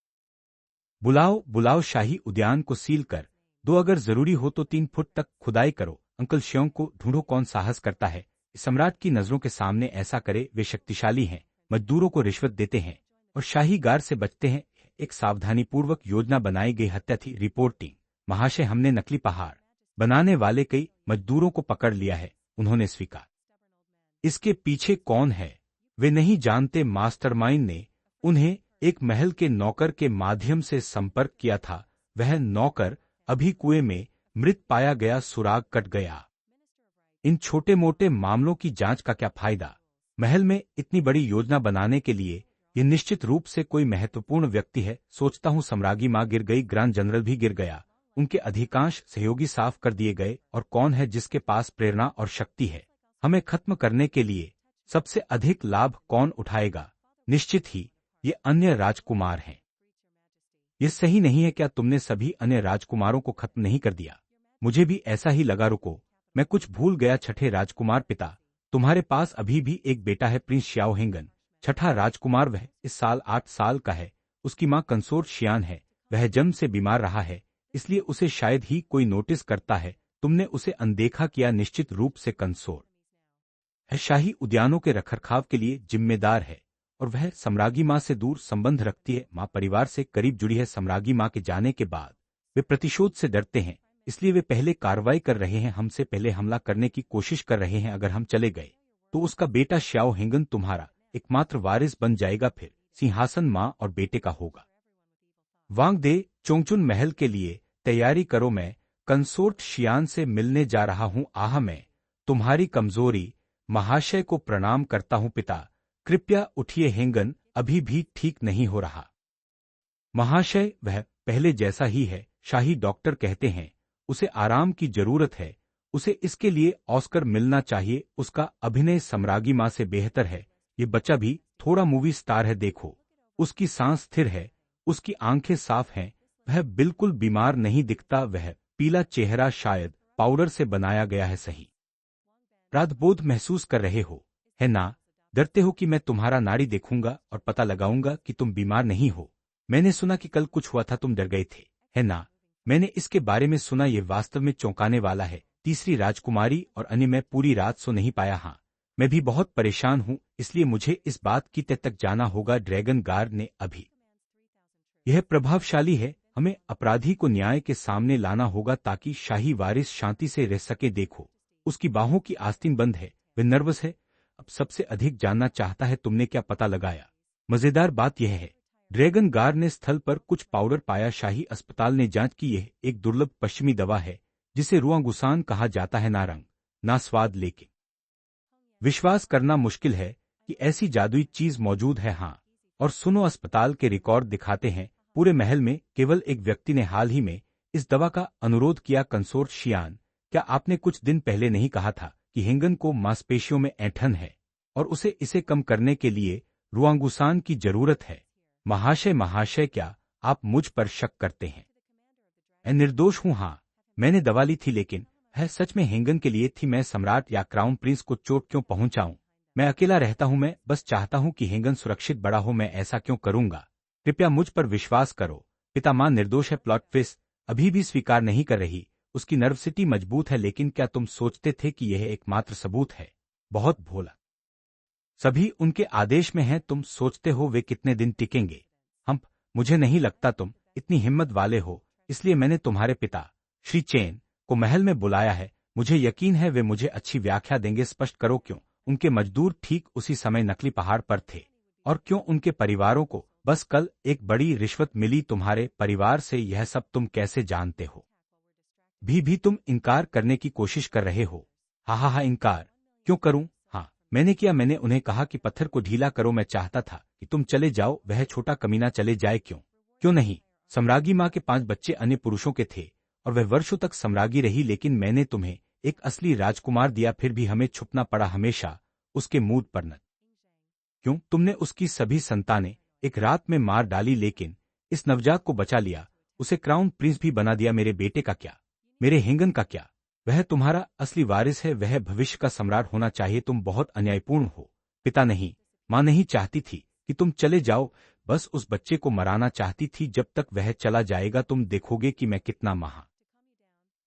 बुलाओ बुलाओ, शाही उद्यान को सील कर दो। अगर जरूरी हो तो 3 फुट तक खुदाई करो। अंकल श्योंग को ढूंढो। कौन साहस करता है सम्राट की नजरों के सामने ऐसा करे? वे शक्तिशाली हैं, मजदूरों को रिश्वत देते हैं और शाही गार से बचते हैं। एक सावधानीपूर्वक योजना बनाई गई हत्या थी। रिपोर्टिंग महाशय, हमने नकली पहाड़ बनाने वाले कई मजदूरों को पकड़ लिया है। उन्होंने स्वीकार। इसके पीछे कौन है? वे नहीं जानते। मास्टरमाइंड ने उन्हें एक महल के नौकर के माध्यम से संपर्क किया था। वह नौकर अभी कुएं में मृत पाया गया, सुराग कट गया। इन छोटे मोटे मामलों की जांच का क्या फायदा? महल में इतनी बड़ी योजना बनाने के लिए यह निश्चित रूप से कोई महत्वपूर्ण व्यक्ति है। सोचता हूं सम्राज्ञी मां गिर गई, ग्रांड जनरल भी गिर गया उनके अधिकांश सहयोगी साफ कर दिए गए और कौन है जिसके पास प्रेरणा और शक्ति है हमें खत्म करने के लिए सबसे अधिक लाभ कौन उठाएगा? निश्चित ही ये अन्य राजकुमार हैं। ये सही नहीं है क्या तुमने सभी अन्य राजकुमारों को खत्म नहीं कर दिया? मुझे भी ऐसा ही लगा। रुको, मैं कुछ भूल गया। छठे राजकुमार पिता, तुम्हारे पास अभी भी एक बेटा है, प्रिंस श्याओ हेंगन। छठा राजकुमार, वह इस साल 8 साल का है। उसकी मां कंसोर्ट शियान है। वह जन्म से बीमार रहा है, इसलिए उसे शायद ही कोई नोटिस करता है। तुमने उसे अनदेखा किया। निश्चित रूप से कंसोर्ट है शाही उद्यानों के रखरखाव के लिए जिम्मेदार है और वह सम्राज्ञी मां से दूर संबंध रखती है। मां परिवार से करीब जुड़ी है। सम्राज्ञी मां के जाने के बाद वे प्रतिशोध से डरते हैं, इसलिए वे पहले कार्रवाई कर रहे हैं, हमसे पहले हमला करने की कोशिश कर रहे हैं। अगर हम चले गए तो उसका बेटा श्याओ हेंगन तुम्हारा एकमात्र वारिस बन जाएगा। फिर सिंहासन मां और बेटे का होगा। वांग दे, चोंगचुन महल के लिए तैयारी करो। मैं कंसोर्ट शियान से मिलने जा रहा हूं। आह, मैं तुम्हारी कमजोरी महाशय को प्रणाम करता हूं। पिता, कृपया उठिए। हेंगन अभी भी ठीक नहीं हो रहा। महाशय, वह पहले जैसा ही है। शाही डॉक्टर कहते हैं उसे आराम की जरूरत है। उसे इसके लिए ऑस्कर मिलना चाहिए। उसका अभिनय सम्राज्ञी मां से बेहतर है। ये बच्चा भी थोड़ा मूवी स्टार है। देखो, उसकी सांस स्थिर है, उसकी आंखें साफ हैं, वह बिल्कुल बीमार नहीं दिखता। वह पीला चेहरा शायद पाउडर से बनाया गया है। सही अपराधबोध महसूस कर रहे हो, है ना? डरते हो कि मैं तुम्हारा नाड़ी देखूंगा और पता लगाऊंगा कि तुम बीमार नहीं हो। मैंने सुना कि कल कुछ हुआ था, तुम डर गए थे, है ना? मैंने इसके बारे में सुना। ये वास्तव में चौंकाने वाला है। तीसरी राजकुमारी और अन्य, मैं पूरी रात सो नहीं पाया। हाँ, मैं भी बहुत परेशान हूं, इसलिए मुझे इस बात की तय तक जाना होगा। ड्रैगन गार्ड ने अभी यह प्रभावशाली है। हमें अपराधी को न्याय के सामने लाना होगा ताकि शाही वारिस शांति से रह सके। देखो, उसकी बाहों की आस्तीन बंद है, वह नर्वस है। अब सबसे अधिक जानना चाहता है तुमने क्या पता लगाया। मजेदार बात यह है, ड्रैगन गार्ड ने स्थल पर कुछ पाउडर पाया। शाही अस्पताल ने जांच की। यह एक दुर्लभ पश्चिमी दवा है जिसे रुआंगुसान कहा जाता है। ना रंग ना स्वाद, लेकिन विश्वास करना मुश्किल है कि ऐसी जादुई चीज मौजूद है। हाँ, और सुनो, अस्पताल के रिकॉर्ड दिखाते हैं पूरे महल में केवल एक व्यक्ति ने हाल ही में इस दवा का अनुरोध किया। कंसोर्ट शियान, क्या आपने कुछ दिन पहले नहीं कहा था कि हेंगन को मांसपेशियों में ऐंठन है और उसे इसे कम करने के लिए रुआंगुसान की जरूरत है? महाशय, क्या आप मुझ पर शक करते हैं? मैं निर्दोष हूं। हाँ, मैंने दवा ली थी, लेकिन है सच में हेंगन के लिए थी। मैं सम्राट या क्राउन प्रिंस को चोट क्यों पहुंचाऊं? मैं अकेला रहता हूं। मैं बस चाहता हूं कि हेंगन सुरक्षित बड़ा हो। मैं ऐसा क्यों करूंगा? कृपया मुझ पर विश्वास करो। पिता, मां निर्दोष है। प्लॉट ट्विस्ट अभी भी स्वीकार नहीं कर रही। उसकी नर्वसिटी मजबूत है। लेकिन क्या तुम सोचते थे कि यह एकमात्र सबूत है? बहुत भोला। सभी उनके आदेश में हैं। तुम सोचते हो वे कितने दिन टिकेंगे? मुझे नहीं लगता तुम इतनी हिम्मत वाले हो, इसलिए मैंने तुम्हारे पिता श्री चेन को महल में बुलाया है। मुझे यकीन है वे मुझे अच्छी व्याख्या देंगे। स्पष्ट करो, क्यों उनके मजदूर ठीक उसी समय नकली पहाड़ पर थे और क्यों उनके परिवारों को बस कल एक बड़ी रिश्वत मिली तुम्हारे परिवार से? यह सब तुम कैसे जानते हो? भी तुम इनकार करने की कोशिश कर रहे हो। हा, इनकार क्यों करूं? हाँ, मैंने किया। मैंने उन्हें कहा कि पत्थर को ढीला करो। मैं चाहता था कि तुम चले जाओ, वह छोटा कमीना चले जाए। क्यों नहीं? सम्राज्ञी मां के 5 बच्चे अन्य पुरुषों के थे और वह वर्षों तक सम्राज्ञी रही, लेकिन मैंने तुम्हें एक असली राजकुमार दिया, फिर भी हमें छुपना पड़ा हमेशा उसके मूड पर न। क्यों? तुमने उसकी सभी संतानें एक रात में मार डाली, लेकिन इस नवजात को बचा लिया, उसे क्राउन प्रिंस भी बना दिया। मेरे बेटे का क्या? मेरे हेंगन का क्या? वह तुम्हारा असली वारिस है, वह भविष्य का सम्राट होना चाहिए। तुम बहुत अन्यायपूर्ण हो। पिता, नहीं, मां नहीं चाहती थी कि तुम चले जाओ, बस उस बच्चे को मराना चाहती थी। जब तक वह चला जाएगा तुम देखोगे कि मैं कितना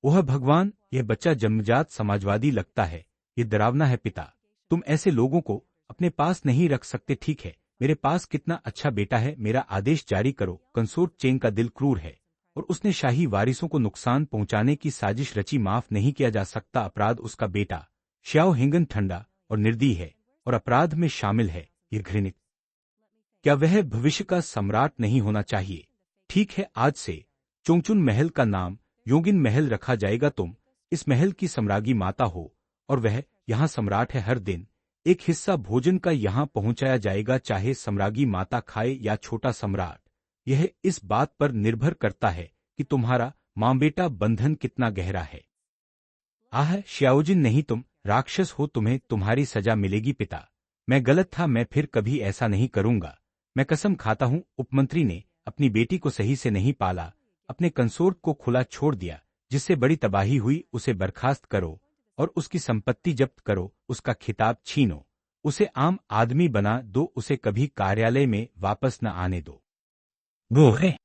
ओह भगवान, यह बच्चा जन्मजात समाजवादी लगता है। यह डरावना है। पिता, तुम ऐसे लोगों को अपने पास नहीं रख सकते। ठीक है, मेरे पास कितना अच्छा बेटा है। मेरा आदेश जारी करो। कंसोर्ट चेन का दिल क्रूर है और उसने शाही वारिसों को नुकसान पहुंचाने की साजिश रची। माफ नहीं किया जा सकता अपराध। उसका बेटा श्याओ हेंगन ठंडा और निर्दयी है और अपराध में शामिल है। यह घृणित। क्या वह भविष्य का सम्राट नहीं होना चाहिए? ठीक है, आज से चोंगचुन महल का नाम योगिन महल रखा जाएगा। तुम इस महल की सम्राज्ञी माता हो और वह यहाँ सम्राट है। हर दिन एक हिस्सा भोजन का यहाँ पहुंचाया जाएगा, चाहे सम्राज्ञी माता खाए या छोटा सम्राट। यह इस बात पर निर्भर करता है कि तुम्हारा माँ बेटा बंधन कितना गहरा है। आह श्याओजिन, नहीं तुम राक्षस हो, तुम्हें तुम्हारी सजा मिलेगी। पिता, मैं गलत था, मैं फिर कभी ऐसा नहीं करूंगा। मैं कसम खाता हूं। उपमंत्री ने अपनी बेटी को सही से नहीं पाला, अपने कंसोर्ट को खुला छोड़ दिया, जिससे बड़ी तबाही हुई। उसे बर्खास्त करो और उसकी संपत्ति जब्त करो, उसका खिताब छीनो, उसे आम आदमी बना दो, उसे कभी कार्यालय में वापस न आने दो। वो है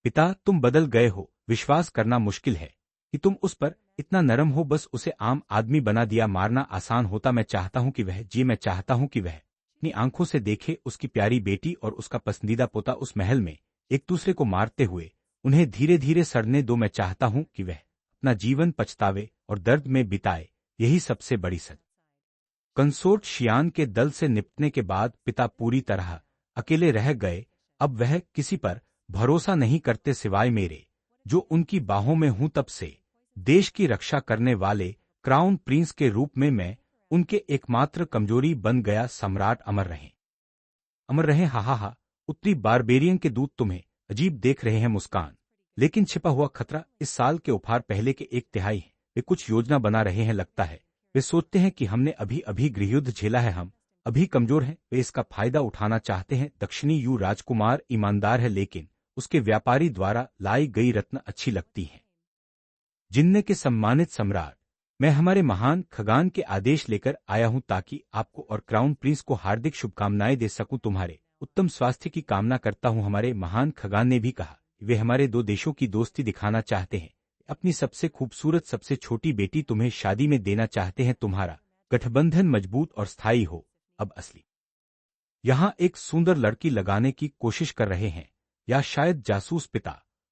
पिता, तुम बदल गए हो। विश्वास करना मुश्किल है कि तुम उस पर इतना नरम हो। बस उसे आम आदमी बना दिया। मारना आसान होता। मैं चाहता हूं कि वह जी, मैं चाहता हूं कि वह अपनी आंखों से देखे उसकी प्यारी बेटी और उसका पसंदीदा पोता उस महल में एक दूसरे को मारते हुए उन्हें धीरे धीरे सड़ने दो। मैं चाहता हूं कि वह अपना जीवन पछतावे और दर्द में बिताए। यही सबसे बड़ी सच। कंसोर्ट शियान के दल से निपटने के बाद पिता पूरी तरह अकेले रह गए। अब वह किसी पर भरोसा नहीं करते सिवाय मेरे, जो उनकी बाहों में हूं। तब से देश की रक्षा करने वाले क्राउन प्रिंस के रूप में मैं उनके एकमात्र कमजोरी बन गया। सम्राट अमर रहे, अमर रहे। हा हा हा। उत्तरी बारबेरियन के दूत तुम्हें अजीब देख रहे हैं। मुस्कान, लेकिन छिपा हुआ खतरा। इस साल के उपहार पहले के 1/3 है। वे कुछ योजना बना रहे हैं। लगता है वे सोचते हैं कि हमने अभी अभी गृहयुद्ध झेला है, हम अभी कमजोर हैं। वे इसका फायदा उठाना चाहते हैं। दक्षिणी यू राजकुमार ईमानदार है, लेकिन उसके व्यापारी द्वारा लाई गई रत्न अच्छी लगती हैं। जिन्ने के सम्मानित सम्राट, मैं हमारे महान खगान के आदेश लेकर आया हूं ताकि आपको और क्राउन प्रिंस को हार्दिक शुभकामनाएं दे सकूं। तुम्हारे उत्तम स्वास्थ्य की कामना करता हूं। हमारे महान खगान ने भी कहा वे हमारे दो देशों की दोस्ती दिखाना चाहते हैं। अपनी सबसे खूबसूरत सबसे छोटी बेटी तुम्हें शादी में देना चाहते हैं। तुम्हारा गठबंधन मजबूत और स्थायी हो। अब असली यहां एक सुंदर लड़की लगाने की कोशिश कर रहे हैं, या शायद जासूस। पिता,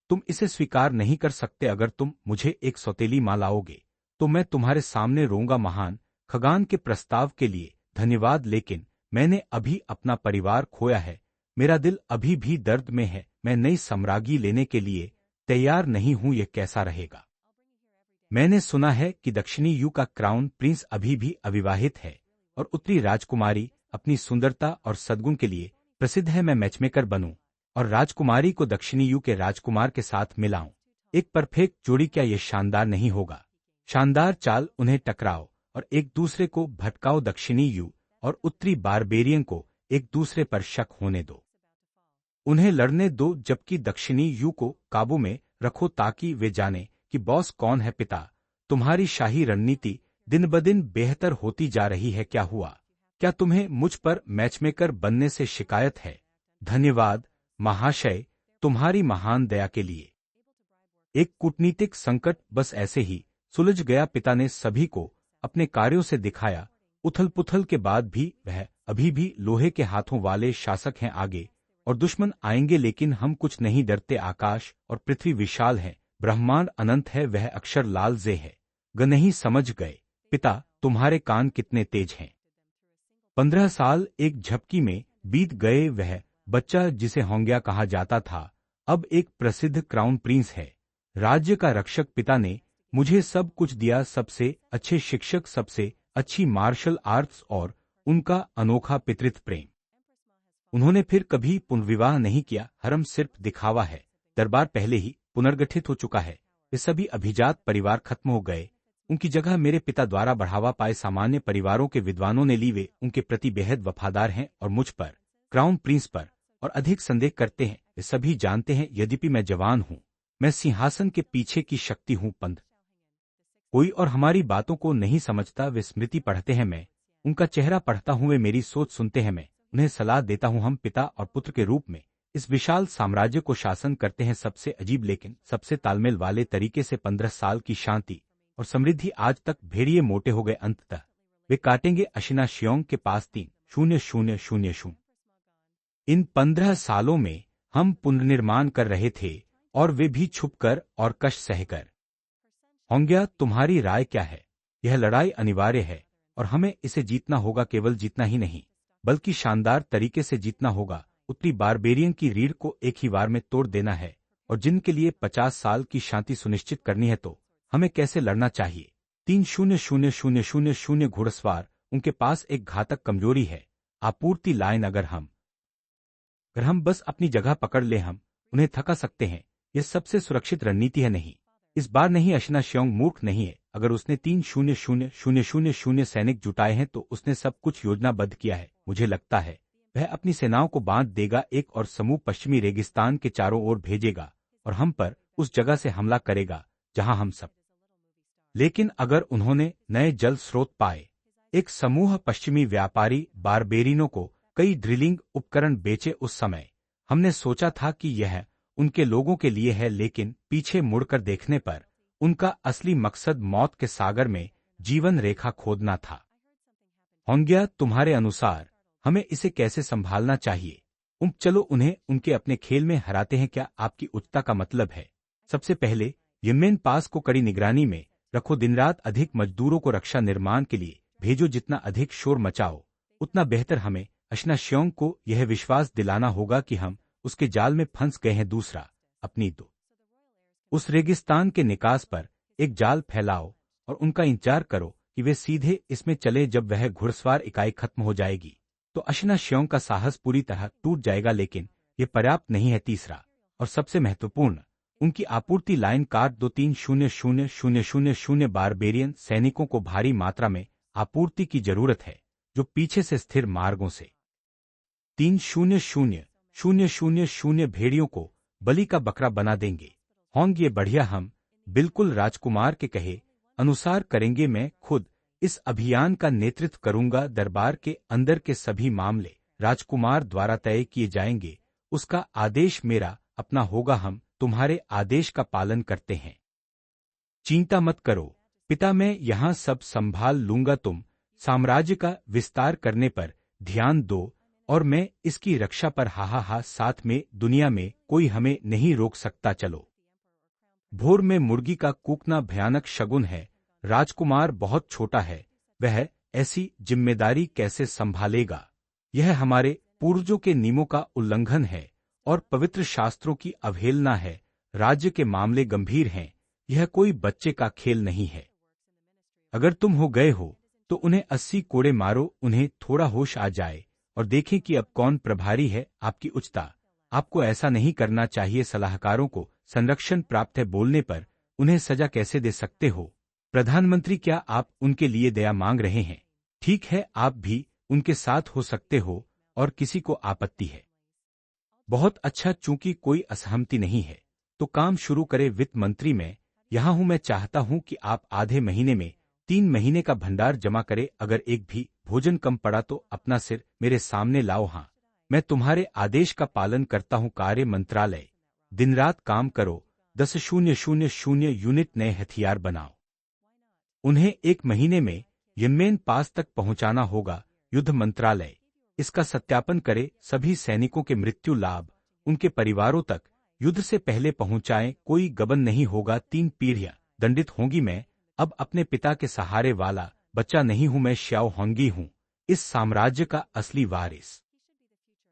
तुम इसे स्वीकार नहीं कर सकते। अगर तुम मुझे एक सौतेली मां लाओगे तो मैं तुम्हारे सामने रोऊंगा। महान खगान के प्रस्ताव के लिए धन्यवाद, लेकिन मैंने अभी अपना परिवार खोया है। मेरा दिल अभी भी दर्द में है। मैं नई सम्राज्ञी लेने के लिए तैयार नहीं हूं। यह कैसा रहेगा? मैंने सुना है कि दक्षिणी यू का क्राउन प्रिंस अभी भी अविवाहित है और उत्तरी राजकुमारी अपनी सुंदरता और सद्गुण के लिए प्रसिद्ध है। मैं मैचमेकर बनूं और राजकुमारी को दक्षिणी यू के राजकुमार के साथ मिलाऊं। एक परफेक्ट जोड़ी। क्या यह शानदार नहीं होगा? शानदार चाल। उन्हें टकराओ और एक दूसरे को भटकाओ। दक्षिणी यू और उत्तरी बारबेरियन को एक दूसरे पर शक होने दो। उन्हें लड़ने दो, जबकि दक्षिणी यू को काबू में रखो ताकि वे जाने कि बॉस कौन है। पिता, तुम्हारी शाही रणनीति दिन ब दिन बेहतर होती जा रही है। क्या हुआ? क्या तुम्हें मुझ पर मैचमेकर बनने से शिकायत है? धन्यवाद महाशय, तुम्हारी महान दया के लिए। एक कूटनीतिक संकट बस ऐसे ही सुलझ गया। पिता ने सभी को अपने कार्यों से दिखाया। उथल पुथल के बाद भी वह अभी भी लोहे के हाथों वाले शासक हैं। आगे और दुश्मन आएंगे, लेकिन हम कुछ नहीं डरते। आकाश और पृथ्वी विशाल है, ब्रह्मांड अनंत है। वह अक्षर लाल जे है। नहीं समझ गए? पिता, तुम्हारे कान कितने तेज हैं। 15 साल एक झपकी में बीत गए। वह बच्चा जिसे होंग्या कहा जाता था अब एक प्रसिद्ध क्राउन प्रिंस है, राज्य का रक्षक। पिता ने मुझे सब कुछ दिया, सबसे अच्छे शिक्षक, सबसे अच्छी मार्शल आर्ट्स और उनका अनोखा पितृत्व प्रेम। उन्होंने फिर कभी पुनर्विवाह नहीं किया। हरम सिर्फ दिखावा है। दरबार पहले ही पुनर्गठित हो चुका है। वे सभी अभिजात परिवार खत्म हो गए। उनकी जगह मेरे पिता द्वारा बढ़ावा पाए सामान्य परिवारों के विद्वानों ने ली। वे उनके प्रति बेहद वफादार हैं और मुझ पर, क्राउन प्रिंस पर और अधिक संदेह करते हैं। वे सभी जानते हैं यद्यपि मैं जवान हूं, मैं सिंहासन के पीछे की शक्ति हूं। पंथ कोई और हमारी बातों को नहीं समझता। वे स्मृति पढ़ते हैं, मैं उनका चेहरा पढ़ता हूं। वे मेरी सोच सुनते हैं, मैं उन्हें सलाह देता हूं। हम पिता और पुत्र के रूप में इस विशाल साम्राज्य को शासन करते हैं, सबसे अजीब लेकिन सबसे तालमेल वाले तरीके से। 15 साल की शांति और समृद्धि। आज तक भेड़िए मोटे हो गए। अंततः वे काटेंगे अशिना शियोंग के पास 3,000,000। इन 15 सालों में हम पुनर्निर्माण कर रहे थे और वे भी छुपकर और कष्ट सहकर। होंग्या, तुम्हारी राय क्या है? यह लड़ाई अनिवार्य है और हमें इसे जीतना होगा। केवल जीतना ही नहीं बल्कि शानदार तरीके से जीतना होगा। उत्तरी बारबेरियन की रीढ़ को एक ही वार में तोड़ देना है और जिनके लिए 50 साल की शांति सुनिश्चित करनी है। तो हमें कैसे लड़ना चाहिए? 3,000,000 घुड़सवार। उनके पास एक घातक कमजोरी है, आपूर्ति लाइन। अगर हम बस अपनी जगह पकड़ ले, हम उन्हें थका सकते हैं। यह सबसे सुरक्षित रणनीति है, नहीं? इस बार नहीं, अशिना श्योंग मूर्ख नहीं है। अगर उसने 3,000,000 सैनिक जुटाए हैं तो उसने सब कुछ योजनाबद्ध किया है। मुझे लगता है वह अपनी सेनाओं को बांध देगा, एक और समूह पश्चिमी रेगिस्तान के चारों ओर भेजेगा और हम पर उस जगह से हमला करेगा जहां हम सब। लेकिन अगर उन्होंने नए जल स्रोत पाए, एक समूह पश्चिमी व्यापारी बारबेरिनों को कई ड्रिलिंग उपकरण बेचे, उस समय हमने सोचा था कि यह उनके लोगों के लिए है, लेकिन पीछे मुड़कर देखने पर उनका असली मकसद मौत के सागर में जीवन रेखा खोदना था। होंग्या, तुम्हारे अनुसार हमें इसे कैसे संभालना चाहिए? चलो उन्हें उनके अपने खेल में हराते हैं। क्या आपकी उच्चता का मतलब है? सबसे पहले यमन पास को कड़ी निगरानी में रखो, दिन रात अधिक मजदूरों को रक्षा निर्माण के लिए भेजो, जितना अधिक शोर मचाओ उतना बेहतर। हमें अशिना श्योंग को यह विश्वास दिलाना होगा कि हम उसके जाल में फंस गए हैं। दूसरा, अपनी उस रेगिस्तान के निकास पर एक जाल फैलाओ और उनका इंतजार करो कि वे सीधे इसमें चले। जब वह घुड़सवार इकाई खत्म हो जाएगी तो अशिना श्योंग का साहस पूरी तरह टूट जाएगा, लेकिन यह पर्याप्त नहीं है। तीसरा और सबसे महत्वपूर्ण, उनकी आपूर्ति लाइन काट दो। 3,000,000 बारबेरियन सैनिकों को भारी मात्रा में आपूर्ति की जरूरत है, जो पीछे से स्थिर मार्गों से 3,000,000 भेड़ियों को बलि का बकरा बना देंगे। होंग, ये बढ़िया, हम बिल्कुल राजकुमार के कहे अनुसार करेंगे। मैं खुद इस अभियान का नेतृत्व करूंगा। दरबार के अंदर के सभी मामले राजकुमार द्वारा तय किए जाएंगे। उसका आदेश मेरा अपना होगा। हम तुम्हारे आदेश का पालन करते हैं। चिंता मत करो पिता, मैं यहां सब संभाल लूंगा। तुम साम्राज्य का विस्तार करने पर ध्यान दो और मैं इसकी रक्षा पर। हा, साथ में दुनिया में कोई हमें नहीं रोक सकता। चलो। भोर में मुर्गी का कूकना भयानक शगुन है। राजकुमार बहुत छोटा है, वह ऐसी जिम्मेदारी कैसे संभालेगा? यह हमारे पूर्वजों के नियमों का उल्लंघन है और पवित्र शास्त्रों की अवहेलना है। राज्य के मामले गंभीर हैं, यह कोई बच्चे का खेल नहीं है। अगर तुम हो गए हो तो उन्हें 80 कोड़े मारो, उन्हें थोड़ा होश आ जाए और देखें कि अब कौन प्रभारी है। आपकी उच्चता, आपको ऐसा नहीं करना चाहिए। सलाहकारों को संरक्षण प्राप्त है, बोलने पर उन्हें सजा कैसे दे सकते हो? प्रधानमंत्री, क्या आप उनके लिए दया मांग रहे हैं? ठीक है, आप भी उनके साथ हो सकते हो और किसी को आपत्ति है? बहुत अच्छा, चूंकि कोई असहमति नहीं है तो काम शुरू करे। वित्त मंत्री, मैं यहां हूं। मैं चाहता हूं कि आप आधे महीने में 3 महीने का भंडार जमा करें। अगर एक भी भोजन कम पड़ा तो अपना सिर मेरे सामने लाओ। हाँ, मैं तुम्हारे आदेश का पालन करता हूं। कार्य मंत्रालय, दिन रात काम करो। 10,000 यूनिट नए हथियार बनाओ। उन्हें 1 महीने में यमन पास तक पहुंचाना होगा। युद्ध मंत्रालय, इसका सत्यापन करे। सभी सैनिकों के मृत्यु लाभ उनके परिवारों तक युद्ध से पहले पहुंचाएं। कोई गबन नहीं होगा। 3 पीढ़ियां दंडित होंगी। मैं अब अपने पिता के सहारे वाला बच्चा नहीं हूं। मैं श्याओ होंगी हूं, इस साम्राज्य का असली वारिस।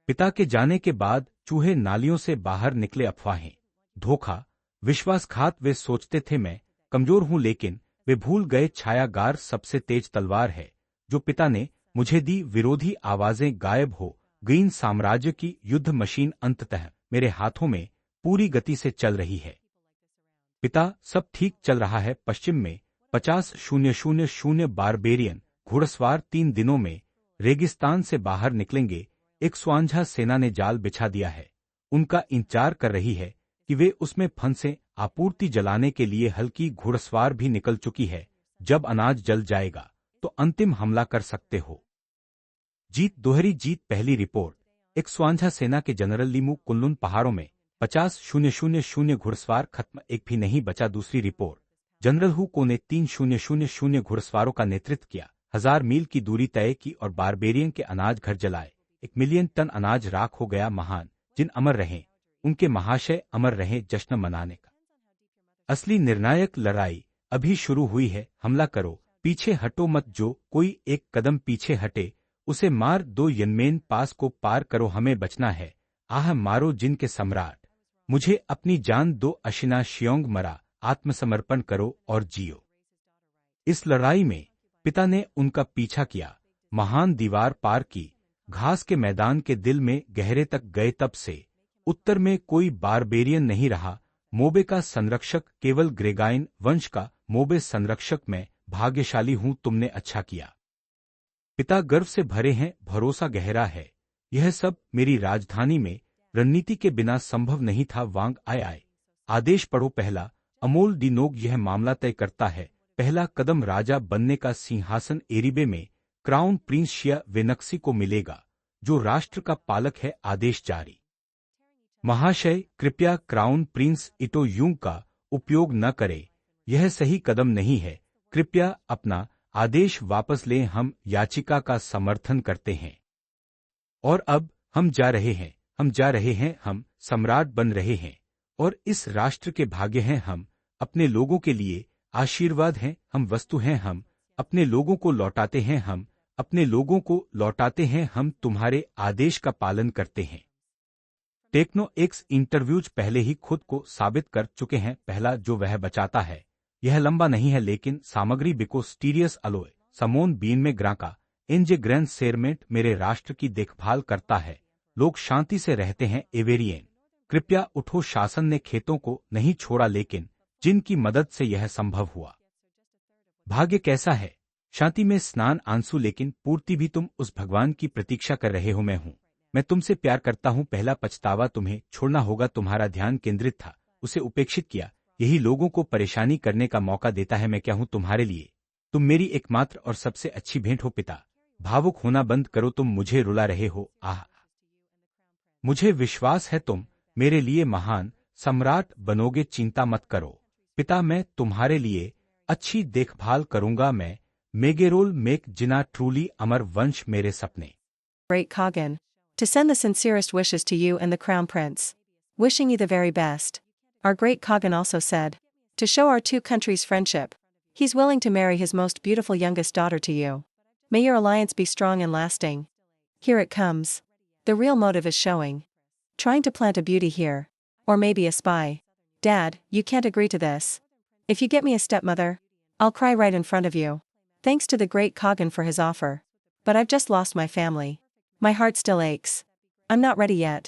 पिता के जाने के बाद चूहे नालियों से बाहर निकले। अफवाहें, धोखा, विश्वासघात। वे सोचते थे मैं कमजोर हूं, लेकिन वे भूल गए छायागार सबसे तेज तलवार है जो पिता ने मुझे दी। विरोधी आवाजें गायब हो गईं। साम्राज्य की युद्ध मशीन अंततः मेरे हाथों में पूरी गति से चल रही है। पिता, सब ठीक चल रहा है। पश्चिम में 50,000 बारबेरियन घुड़सवार 3 दिनों में रेगिस्तान से बाहर निकलेंगे। एक स्वांझा सेना ने जाल बिछा दिया है, उनका इंतजार कर रही है कि वे उसमें फंसे। आपूर्ति जलाने के लिए हल्की घुड़सवार भी निकल चुकी है। जब अनाज जल जाएगा तो अंतिम हमला कर सकते हो। जीत, दोहरी जीत। पहली रिपोर्ट, एक स्वांझा सेना के जनरल लीमू कुनलुन पहाड़ों में 50,000 घुड़सवार खत्म, एक भी नहीं बचा। दूसरी रिपोर्ट, जनरल हु को ने 3,000 घुड़सवारों का नेतृत्व किया, 1000 मील की दूरी तय की और बारबेरियन के अनाज घर जलाए। 1 मिलियन टन अनाज राख हो गया। महान जिन अमर रहे, उनके महाशय अमर रहे। जश्न मनाने का असली निर्णायक लड़ाई अभी शुरू हुई है। हमला करो, पीछे हटो मत। जो कोई एक कदम पीछे हटे उसे मार दो। यमन पास को पार करो, हमें बचना है। आह, मारो जिनके सम्राट, मुझे अपनी जान दो। अशिना श्योंग मरा, आत्मसमर्पण करो और जियो। इस लड़ाई में पिता ने उनका पीछा किया, महान दीवार पार की, घास के मैदान के दिल में गहरे तक गए। तब से उत्तर में कोई बारबेरियन नहीं रहा। मोबे का संरक्षक, केवल ग्रेगाइन वंश का मोबे संरक्षक मैं भाग्यशाली हूं, तुमने अच्छा किया। पिता गर्व से भरे हैं, भरोसा गहरा है। यह सब मेरी राजधानी में रणनीति के बिना संभव नहीं था। वांग आय आय। आदेश पढ़ो। पहला, अमोल डिनोग यह मामला तय करता है। पहला कदम राजा बनने का सिंहासन एरिबे में क्राउन प्रिंस शिया वेनक्सी को मिलेगा, जो राष्ट्र का पालक है। आदेश जारी। महाशय, कृपया क्राउन प्रिंस इटो यूंग का उपयोग न करें, यह सही कदम नहीं है। कृपया अपना आदेश वापस लें, हम याचिका का समर्थन करते हैं। और अब हम जा रहे हैं, हम जा रहे हैं, हम सम्राट बन रहे हैं और इस राष्ट्र के भाग्य हैं। हम अपने लोगों के लिए आशीर्वाद हैं, हम वस्तु हैं, हम अपने लोगों को लौटाते हैं, हम अपने लोगों को लौटाते हैं, हम तुम्हारे आदेश का पालन करते हैं। टेक्नो एक्स इंटरव्यूज पहले ही खुद को साबित कर चुके हैं। पहला, जो वह बचाता है, यह लंबा नहीं है लेकिन सामग्री बिको स्टीरियस अलोय समोन बीन में ग्राका एनजे ग्रैंड सेरमेंट मेरे राष्ट्र की देखभाल करता है। लोग शांति से रहते हैं। एवेरियन, कृपया उठो। शासन ने खेतों को नहीं छोड़ा लेकिन जिनकी मदद से यह संभव हुआ। भाग्य कैसा है? शांति में स्नान। आंसू, लेकिन पूर्ति भी। तुम उस भगवान की प्रतीक्षा कर रहे हो। मैं तुमसे प्यार करता हूं। पहला पछतावा, तुम्हें छोड़ना होगा। तुम्हारा ध्यान केंद्रित था, उसे उपेक्षित किया। यही लोगों को परेशानी करने का मौका देता है। मैं क्या हूं तुम्हारे लिए? तुम मेरी एकमात्र और सबसे अच्छी भेंट हो। पिता, भावुक होना बंद करो, तुम मुझे रुला रहे हो। आह, मुझे विश्वास है तुम मेरे लिए महान सम्राट बनोगे, चिंता मत करो। पिता, मैं तुम्हारे लिए अच्छी देखभाल करूंगा। मैं मेगेरोल मेक जिना ट्रूली अमर वंश मेरे सपने। Great Kagan, to send the sincerest wishes to you and the Crown Prince. Wishing you the very best. Our great Kagan also said, to show our two countries' friendship, he's willing to marry his most beautiful youngest daughter to you. May your alliance be strong and lasting. Here it comes. The real motive is showing. Trying to plant a beauty here. Or maybe a spy. Dad, you can't agree to this. If you get me a stepmother, I'll cry right in front of you. Thanks to the great Kagan for his offer. But I've just lost my family. My heart still aches. I'm not ready yet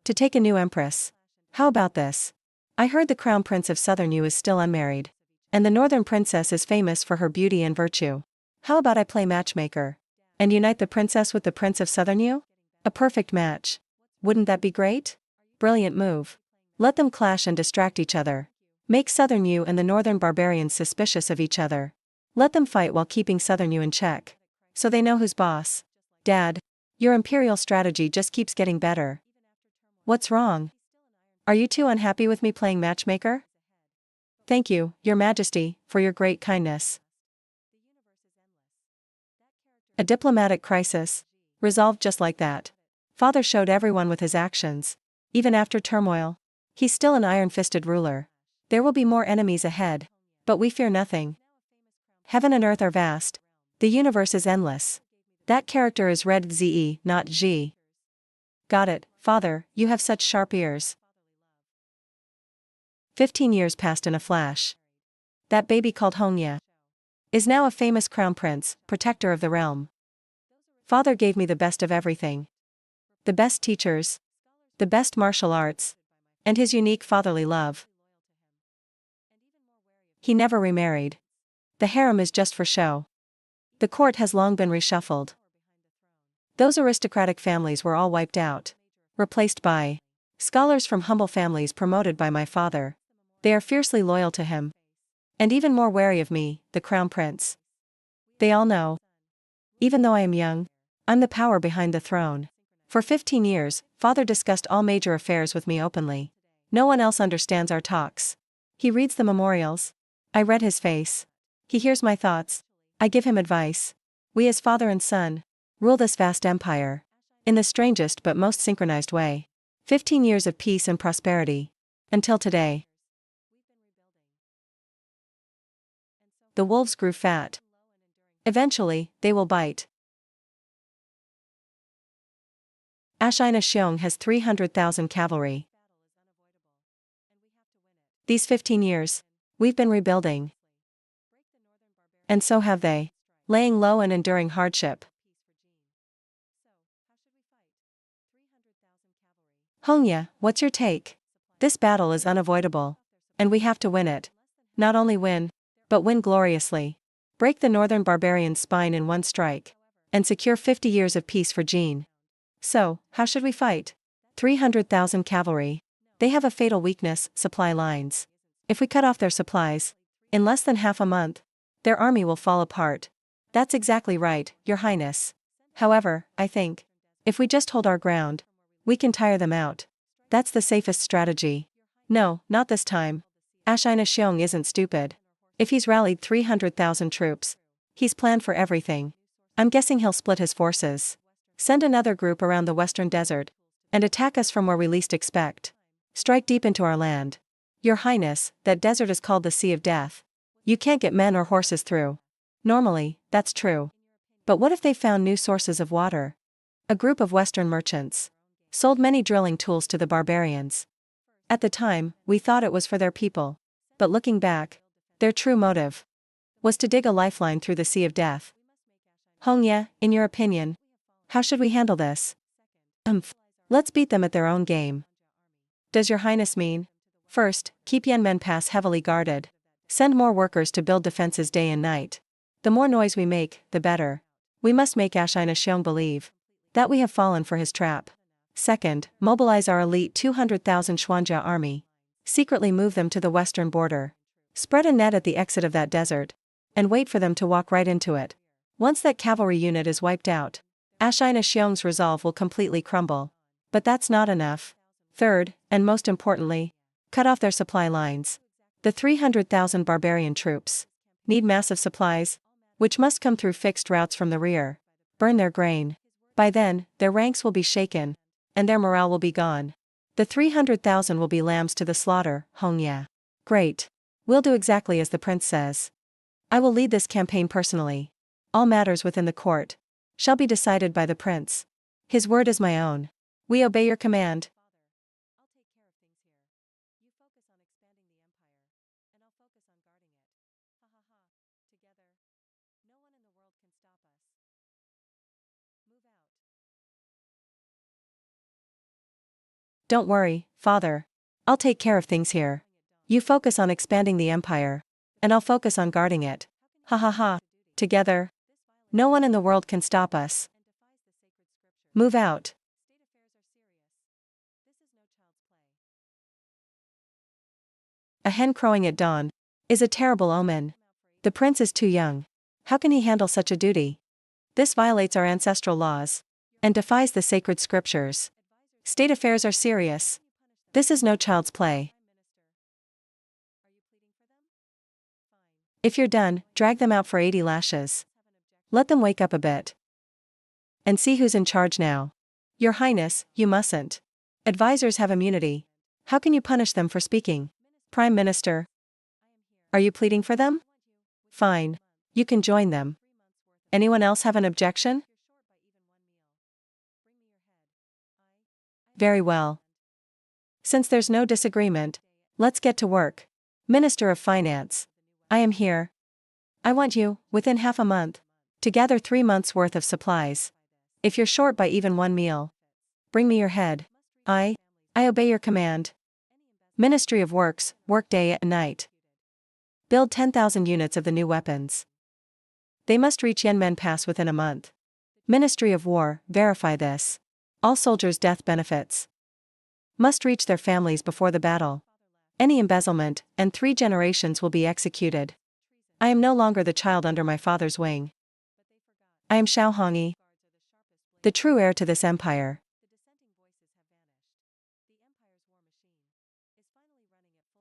to take a new empress. How about this? I heard the crown prince of Southern Yu is still unmarried. And the northern princess is famous for her beauty and virtue. How about I play matchmaker? And unite the princess with the prince of Southern Yu? A perfect match. Wouldn't that be great? Brilliant move. Let them clash and distract each other. Make Southern Yu and the northern barbarians suspicious of each other. Let them fight while keeping Southern Yu in check. So they know who's boss. Dad, your imperial strategy just keeps getting better. What's wrong? Are you too unhappy with me playing matchmaker? Thank you, Your Majesty, for your great kindness. A diplomatic crisis, resolved just like that. Father showed everyone with his actions. Even after turmoil, he's still an iron-fisted ruler. There will be more enemies ahead, but we fear nothing. Heaven and earth are vast. The universe is endless. That character is read ZE, not G. Got it, Father, you have such sharp ears. 15 years passed in a flash. That baby called Hongya is now a famous crown prince, protector of the realm. Father gave me the best of everything. The best teachers, the best martial arts, and his unique fatherly love. He never remarried. The harem is just for show. The court has long been reshuffled. Those aristocratic families were all wiped out, replaced by scholars from humble families promoted by my father. They are fiercely loyal to him. And even more wary of me, the crown prince. They all know. Even though I am young, I'm the power behind the throne. For 15 years, Father discussed all major affairs with me openly. No one else understands our talks. He reads the memorials. I read his face. He hears my thoughts. I give him advice. We as father and son rule this vast empire. In the strangest but most synchronized way. 15 years of peace and prosperity. Until today. The wolves grew fat. Eventually, they will bite. Ashina Xiong has 300,000 cavalry. These 15 years, we've been rebuilding. And so have they. Laying low and enduring hardship. Hongya, what's your take? This battle is unavoidable. And we have to win it. Not only win, but win gloriously. Break the northern barbarian's spine in one strike. And secure 50 years of peace for Jean. So, how should we fight? 300,000 cavalry. They have a fatal weakness, supply lines. If we cut off their supplies, in less than half a month, their army will fall apart. That's exactly right, Your Highness. However, I think, if we just hold our ground, we can tire them out. That's the safest strategy. No, not this time. Ashina Xiong isn't stupid. If he's rallied 300,000 troops, he's planned for everything. I'm guessing he'll split his forces. Send another group around the western desert, and attack us from where we least expect. Strike deep into our land. Your Highness, that desert is called the Sea of Death. You can't get men or horses through. Normally, that's true. But what if they found new sources of water? A group of Western merchants sold many drilling tools to the barbarians. At the time, we thought it was for their people. But looking back, their true motive was to dig a lifeline through the Sea of Death. Hongye, in your opinion, how should we handle this? Let's beat them at their own game. Does Your Highness mean? First, keep Yanmen Pass heavily guarded. Send more workers to build defenses day and night. The more noise we make, the better. We must make Ashina Xiong believe that we have fallen for his trap. Second, mobilize our elite 200,000 Xuanjia army. Secretly move them to the western border. Spread a net at the exit of that desert, and wait for them to walk right into it. Once that cavalry unit is wiped out, Ashina Xiong's resolve will completely crumble. But that's not enough. Third, and most importantly, cut off their supply lines. The 300,000 barbarian troops need massive supplies, which must come through fixed routes from the rear. Burn their grain. By then, their ranks will be shaken, and their morale will be gone. The 300,000 will be lambs to the slaughter, Hongye. Great. We'll do exactly as the prince says. I will lead this campaign personally. All matters within the court shall be decided by the prince. His word is my own. We obey your command. Don't worry, father. I'll take care of things here. You focus on expanding the empire, and I'll focus on guarding it. Ha ha ha. Together, no one in the world can stop us. Move out. A hen crowing at dawn is a terrible omen. The prince is too young. How can he handle such a duty? This violates our ancestral laws and defies the sacred scriptures. State affairs are serious. This is no child's play. If you're done, drag them out for 80 lashes. Let them wake up a bit. And see who's in charge now. Your Highness, you mustn't. Advisors have immunity. How can you punish them for speaking? Prime Minister. Are you pleading for them? Fine. You can join them. Anyone else have an objection? Very well. Since there's no disagreement, let's get to work. Minister of Finance. I am here. I want you, within half a month, to gather 3 months' worth of supplies. If you're short by even one meal, bring me your head. I obey your command. Ministry of Works, work day and night. Build 10,000 units of the new weapons. They must reach Yanmen Pass within a month. Ministry of War, verify this. All soldiers' death benefits must reach their families before the battle. Any embezzlement, and 3 generations will be executed. I am no longer the child under my father's wing. I am Xiao Hongyi, the true heir to this empire.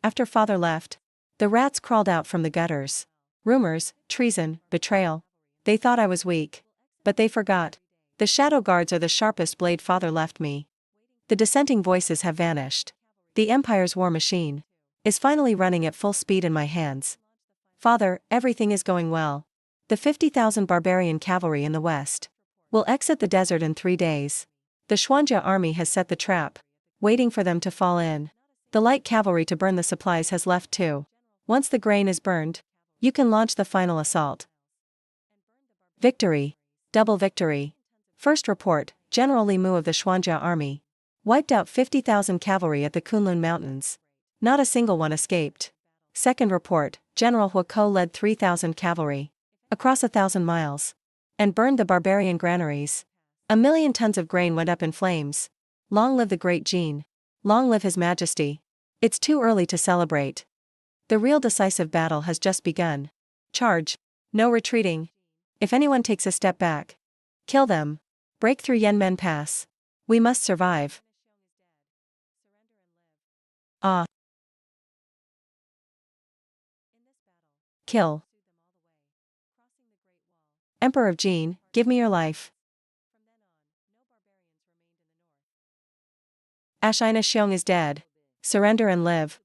After father left, the rats crawled out from the gutters. Rumors, treason, betrayal. They thought I was weak. But they forgot. The shadow guards are the sharpest blade father left me. The dissenting voices have vanished. The empire's war machine is finally running at full speed in my hands. Father, everything is going well. The 50,000 barbarian cavalry in the west will exit the desert in 3 days. The Xuanjia army has set the trap, waiting for them to fall in. The light cavalry to burn the supplies has left too. Once the grain is burned, you can launch the final assault. Victory. Double victory. First report, General Li Mu of the Xuanjia army wiped out 50,000 cavalry at the Kunlun Mountains. Not a single one escaped. Second report, General Huakou led 3,000 cavalry across 1,000 miles and burned the barbarian granaries. 1,000,000 tons of grain went up in flames. Long live the great Jean. Long live His Majesty. It's too early to celebrate. The real decisive battle has just begun. Charge. No retreating. If anyone takes a step back, kill them. Break through Yanmen Pass. We must survive. Ah. Kill. Emperor of Jean, give me your life. Ashina Xiong is dead. Surrender and live.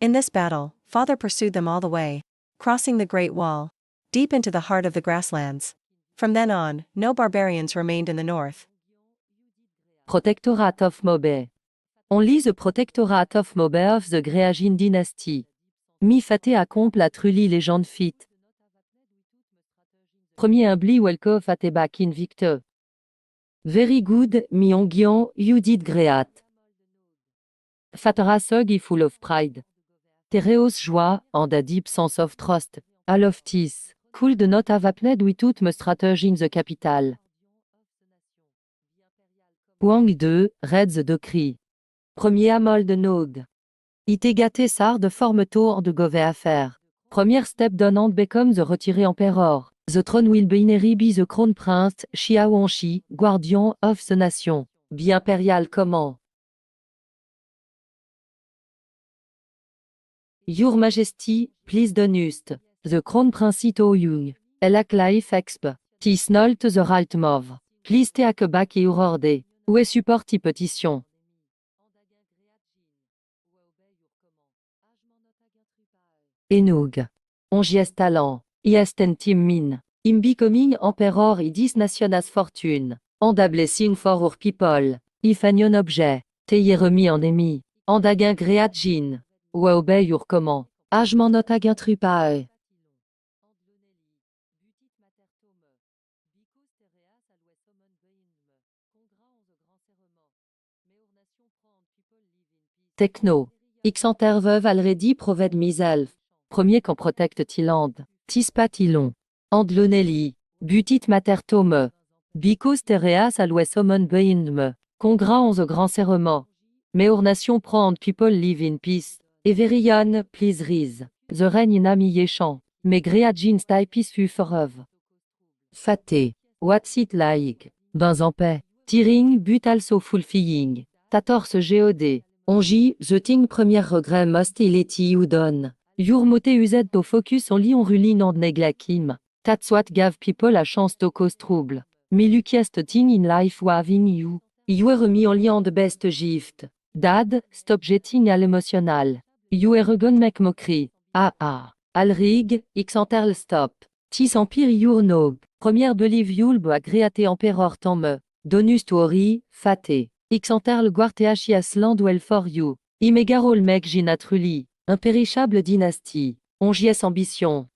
In this battle, father pursued them all the way, crossing the Great Wall, deep into the heart of the grasslands. From then on, no barbarians remained in the north. Protectorate of Maubais. On lit the Protectorate of Maubais of the Gréagine dynasty. Mi faté accomple la Trulli légende fit. Premier humbly welcome faté back in victor. Very good, mi onguion, you did great. Fatera sog full of pride. Tereos joie, and a deep sense of trust. All of this, could not have happened without my strategy in the capital. Wang 2, read the decree. Premier amol de Nod. Ite gâté sar de forme tour de gove affaire. Première step donnant become the retiré emperor. The throne will be inherited by the crown prince, Xia Wangxi, guardian of the nation. Bi impérial comment? Your Majesty, please donust. The crown prince to young. Elak life exp. Tis not the right move. Please take back your order. Où est support y petition? Enug. On est talent. Est team min. Im becoming emperor idis nationas fortune. And a blessing for our people. If anion objet. Teye remis en emi. And again great jean. Ou obey your command. Ajman not again trupae. Techno. X interveuve already proved myself. Premier qu'en protect Tiland. Tispat ilon. Andlonelli. Butit mater tome. Because tereas always summon behind me. Congra on the grand serment. Meur nation prend and people live in peace. Everian, please rise. The reign in amiyechan. Me greagin sty peace fu forever. Faté. What's it like? Bains en paix. Tearing but also fulfilling. 14 God. Onji, the thing premier regret must ileti you done. Your mote used to focus on li on rulin and neglakim. That's what gave people a chance to cause trouble. Me luckiest thing in life was having you. You were me only on the best gift. Dad, stop jetting al emotional. You were gonna make mockery. Alrig, x enterl stop. Tis empire your nog. Première believe you'll be agréate emperor tome. Donus tuori, faté. X enterl guarteachias land well for you. Imegarol meg ginatruli. Impérissable dynastie. Ongies ambition.